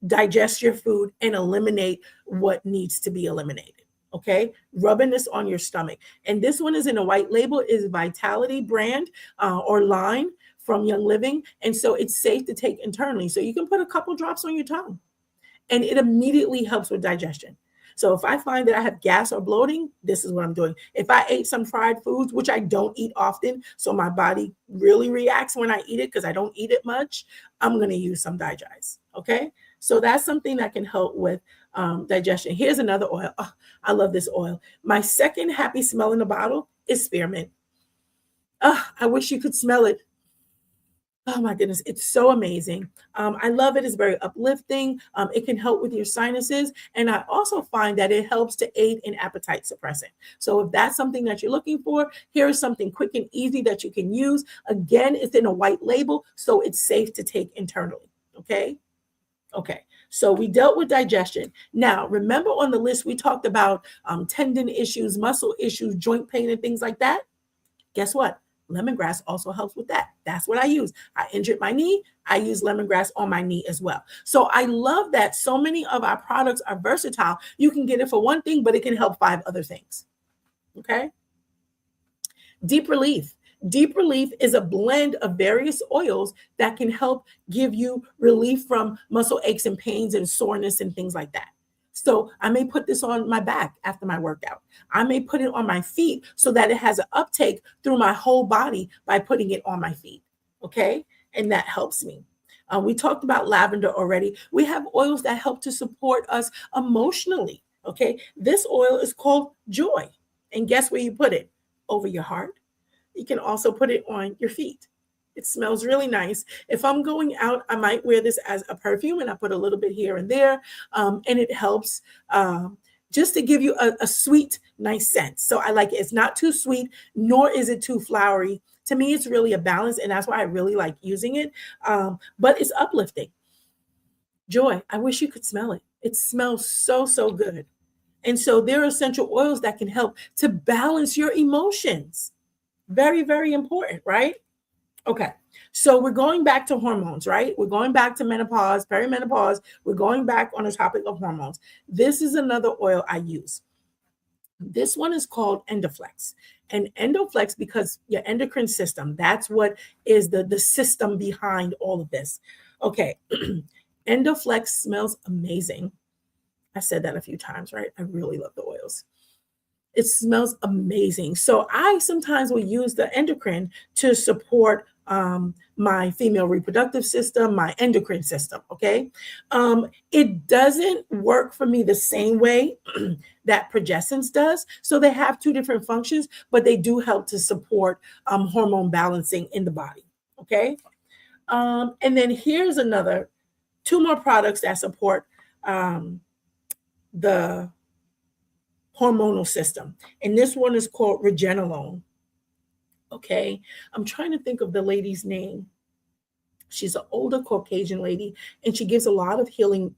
Digest your food and eliminate what needs to be eliminated. Okay, rubbing this on your stomach. And this one is in a white label, is Vitality brand or line from Young Living. And so it's safe to take internally. So you can put a couple drops on your tongue and it immediately helps with digestion. So if I find that I have gas or bloating, this is what I'm doing. If I ate some fried foods, which I don't eat often, so my body really reacts when I eat it because I don't eat it much, I'm going to use some Digest. Okay. So that's something that can help with digestion. Here's another oil. Oh, I love this oil. My second happy smell in the bottle is spearmint. Oh, I wish you could smell it. Oh my goodness, it's so amazing. I love it. It's very uplifting. It can help with your sinuses. And I also find that it helps to aid in appetite suppressant. So if that's something that you're looking for, here's something quick and easy that you can use. Again, it's in a white label, so it's safe to take internally. Okay. Okay. So we dealt with digestion. Now, remember on the list, we talked about tendon issues, muscle issues, joint pain, and things like that. Guess what? Lemongrass also helps with that. That's what I use. I injured my knee. I use lemongrass on my knee as well. So I love that so many of our products are versatile. You can get it for one thing, but it can help 5 other things. Okay. Deep Relief. Deep Relief is a blend of various oils that can help give you relief from muscle aches and pains and soreness and things like that. So I may put this on my back after my workout. I may put it on my feet so that it has an uptake through my whole body by putting it on my feet. Okay. And that helps me. We talked about lavender already. We have oils that help to support us emotionally. Okay. This oil is called Joy. And guess where you put it? Over your heart. You can also put it on your feet. It smells really nice. If I'm going out, I might wear this as a perfume and I put a little bit here and there. And it helps just to give you a sweet, nice scent. So I like it. It's not too sweet, nor is it too flowery. To me, it's really a balance. And that's why I really like using it. But it's uplifting. Joy. I wish you could smell it. It smells so, so good. And so there are essential oils that can help to balance your emotions. Very, very important, right? Okay, so we're going back to hormones, right? We're going back to menopause, perimenopause. We're going back on the topic of hormones. This is another oil I use. This one is called Endoflex. And Endoflex, because your endocrine system, that's what is the system behind all of this. Okay, Endoflex smells amazing. I said that a few times, right? I really love the oils. It smells amazing. So I sometimes will use the endocrine to support my female reproductive system, my endocrine system. Okay. It doesn't work for me the same way that progestins does. So they have 2 different functions, but they do help to support hormone balancing in the body. Okay. And then here's 2 more products that support the hormonal system. And this one is called Regenolone. Okay. I'm trying to think of the lady's name. She's an older Caucasian lady, and she gives a lot of healing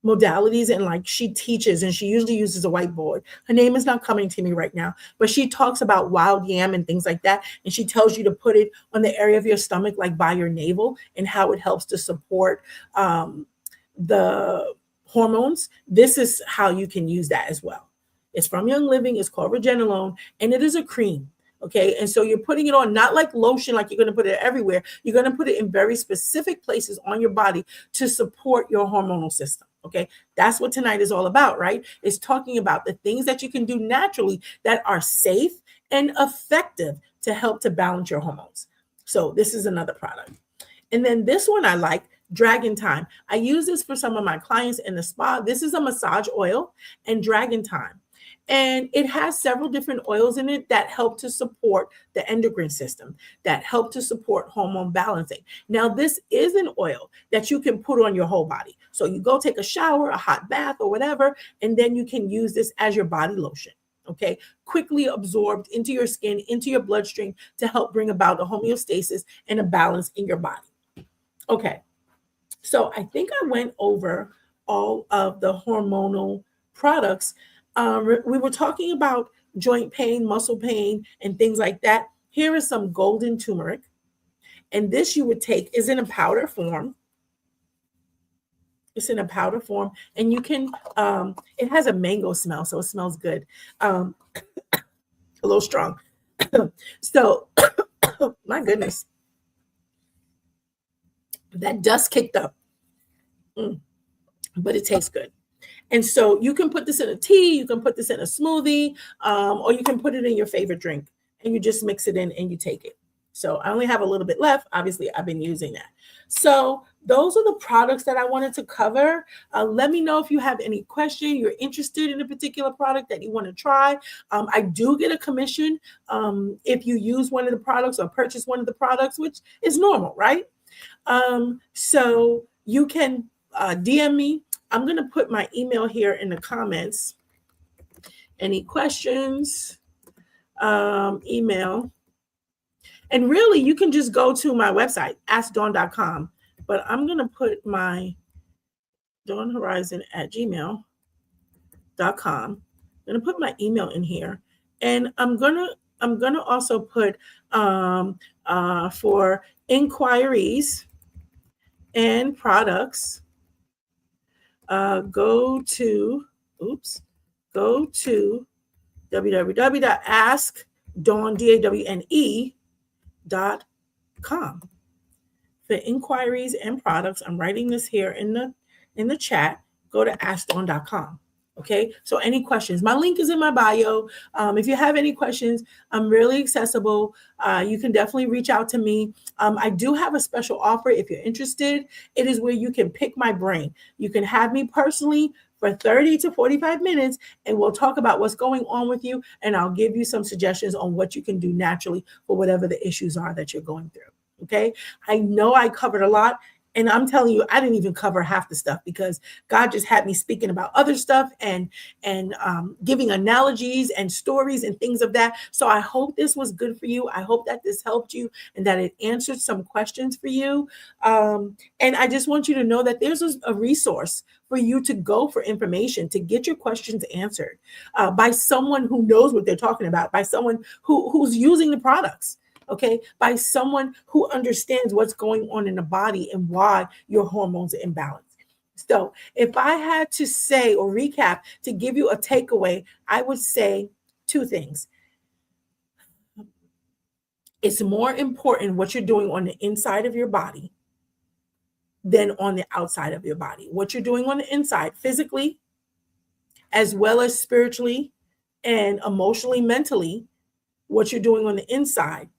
modalities, and like she teaches, and she usually uses a whiteboard. Her name is not coming to me right now, but she talks about wild yam and things like that. And she tells you to put it on the area of your stomach, like by your navel, and how it helps to support the hormones. This is how you can use that as well. It's from Young Living. It's called Regenolone, and it is a cream. Okay. And so you're putting it on, not like lotion, like you're going to put it everywhere. You're going to put it in very specific places on your body to support your hormonal system. Okay. That's what tonight is all about, right? It's talking about the things that you can do naturally that are safe and effective to help to balance your hormones. So this is another product. And then this one I like, Dragon Time. I use this for some of my clients in the spa. This is a massage oil, and Dragon Time. And it has several different oils in it that help to support the endocrine system, that help to support hormone balancing. Now, this is an oil that you can put on your whole body. So you go take a shower, a hot bath, or whatever, and then you can use this as your body lotion. Okay, quickly absorbed into your skin, into your bloodstream to help bring about a homeostasis and a balance in your body. Okay, so I think I went over all of the hormonal products. We were talking about joint pain, muscle pain, and things like that. Here is some golden turmeric. And this you would take is in a powder form. It's in a powder form. And you can, it has a mango smell, so it smells good. A little strong. So, my goodness. That dust kicked up. But it tastes good. And so you can put this in a tea, you can put this in a smoothie, or you can put it in your favorite drink, and you just mix it in and you take it. So I only have a little bit left. Obviously, I've been using that. So those are the products that I wanted to cover. Let me know if you have any question, you're interested in a particular product that you want to try. I do get a commission if you use one of the products or purchase one of the products, which is normal, right? So you can DM me. I'm going to put my email here in the comments. Any questions? Email. And really, you can just go to my website, askdawn.com. But I'm going to put my dawnhorizon@gmail.com. I'm going to put my email in here. And I'm gonna also put for inquiries and products, go to www.askdawn.com. For inquiries and products, I'm writing this here in the chat. Go to askdawn.com. Okay, so any questions? My link is in my bio. If you have any questions, I'm really accessible. You can definitely reach out to me. I do have a special offer if you're interested. It is where you can pick my brain. You can have me personally for 30 to 45 minutes, and we'll talk about what's going on with you, and I'll give you some suggestions on what you can do naturally for whatever the issues are that you're going through. Okay, I know I covered a lot. And I'm telling you, I didn't even cover half the stuff because God just had me speaking about other stuff and giving analogies and stories and things of that. So I hope this was good for you. I hope that this helped you and that it answered some questions for you. And I just want you to know that there's a resource for you to go for information, to get your questions answered by someone who knows what they're talking about, by someone who's using the products. Okay, by someone who understands what's going on in the body and why your hormones are imbalanced. So if I had to say or recap to give you a takeaway, I would say two things. It's more important what you're doing on the inside of your body than on the outside of your body. What you're doing on the inside, physically, as well as spiritually and emotionally, mentally, what you're doing on the inside,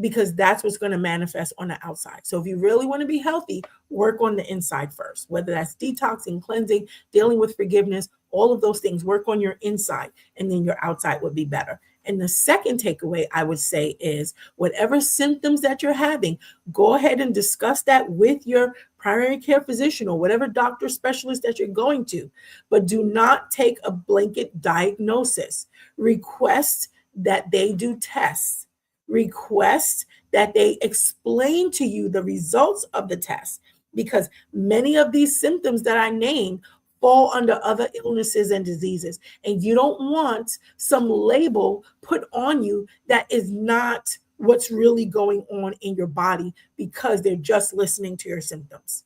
because that's what's going to manifest on the outside. So if you really want to be healthy, work on the inside first, whether that's detoxing, cleansing, dealing with forgiveness, all of those things, work on your inside, and then your outside would be better. And the second takeaway I would say is whatever symptoms that you're having, go ahead and discuss that with your primary care physician or whatever doctor specialist that you're going to, but do not take a blanket diagnosis. Request that they do tests. Request that they explain to you the results of the test, because many of these symptoms that I named fall under other illnesses and diseases. And you don't want some label put on you that is not what's really going on in your body because they're just listening to your symptoms.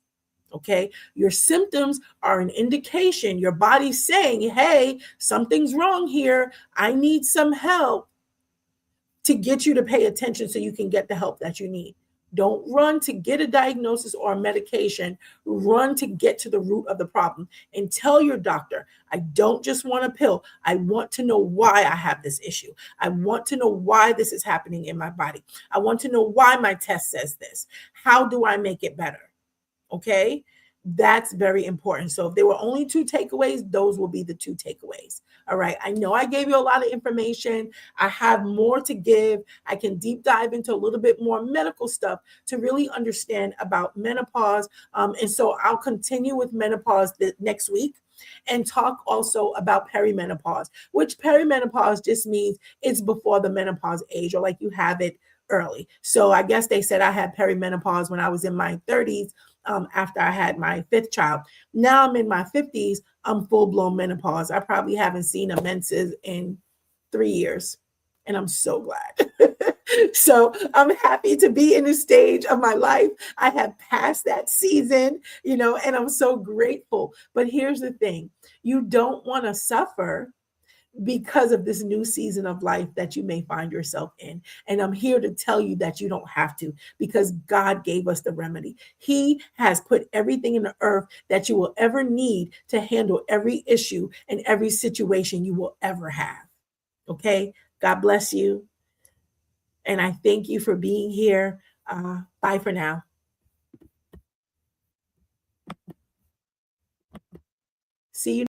Okay, your symptoms are an indication. Your body's saying, hey, something's wrong here. I need some help, to get you to pay attention so you can get the help that you need. Don't run to get a diagnosis or a medication. Run to get to the root of the problem and tell your doctor, I don't just want a pill. I want to know why I have this issue. I want to know why this is happening in my body. I want to know why my test says this. How do I make it better? Okay, that's very important. So if there were only two takeaways, those will be the two takeaways. All right, I know I gave you a lot of information. I have more to give. I can deep dive into a little bit more medical stuff to really understand about menopause. And so I'll continue with menopause next week and talk also about perimenopause, which perimenopause just means it's before the menopause age, or like you have it early. So I guess they said I had perimenopause when I was in my 30s. After I had my fifth child. Now I'm in my 50s. I'm full-blown menopause. I probably haven't seen a menses in 3 years, and I'm so glad. So I'm happy to be in this stage of my life. I have passed that season, and I'm so grateful. But here's the thing. You don't want to suffer because of this new season of life that you may find yourself in. And I'm here to tell you that you don't have to, because God gave us the remedy. He has put everything in the earth that you will ever need to handle every issue and every situation you will ever have. Okay? God bless you. And I thank you for being here. Bye for now. See you.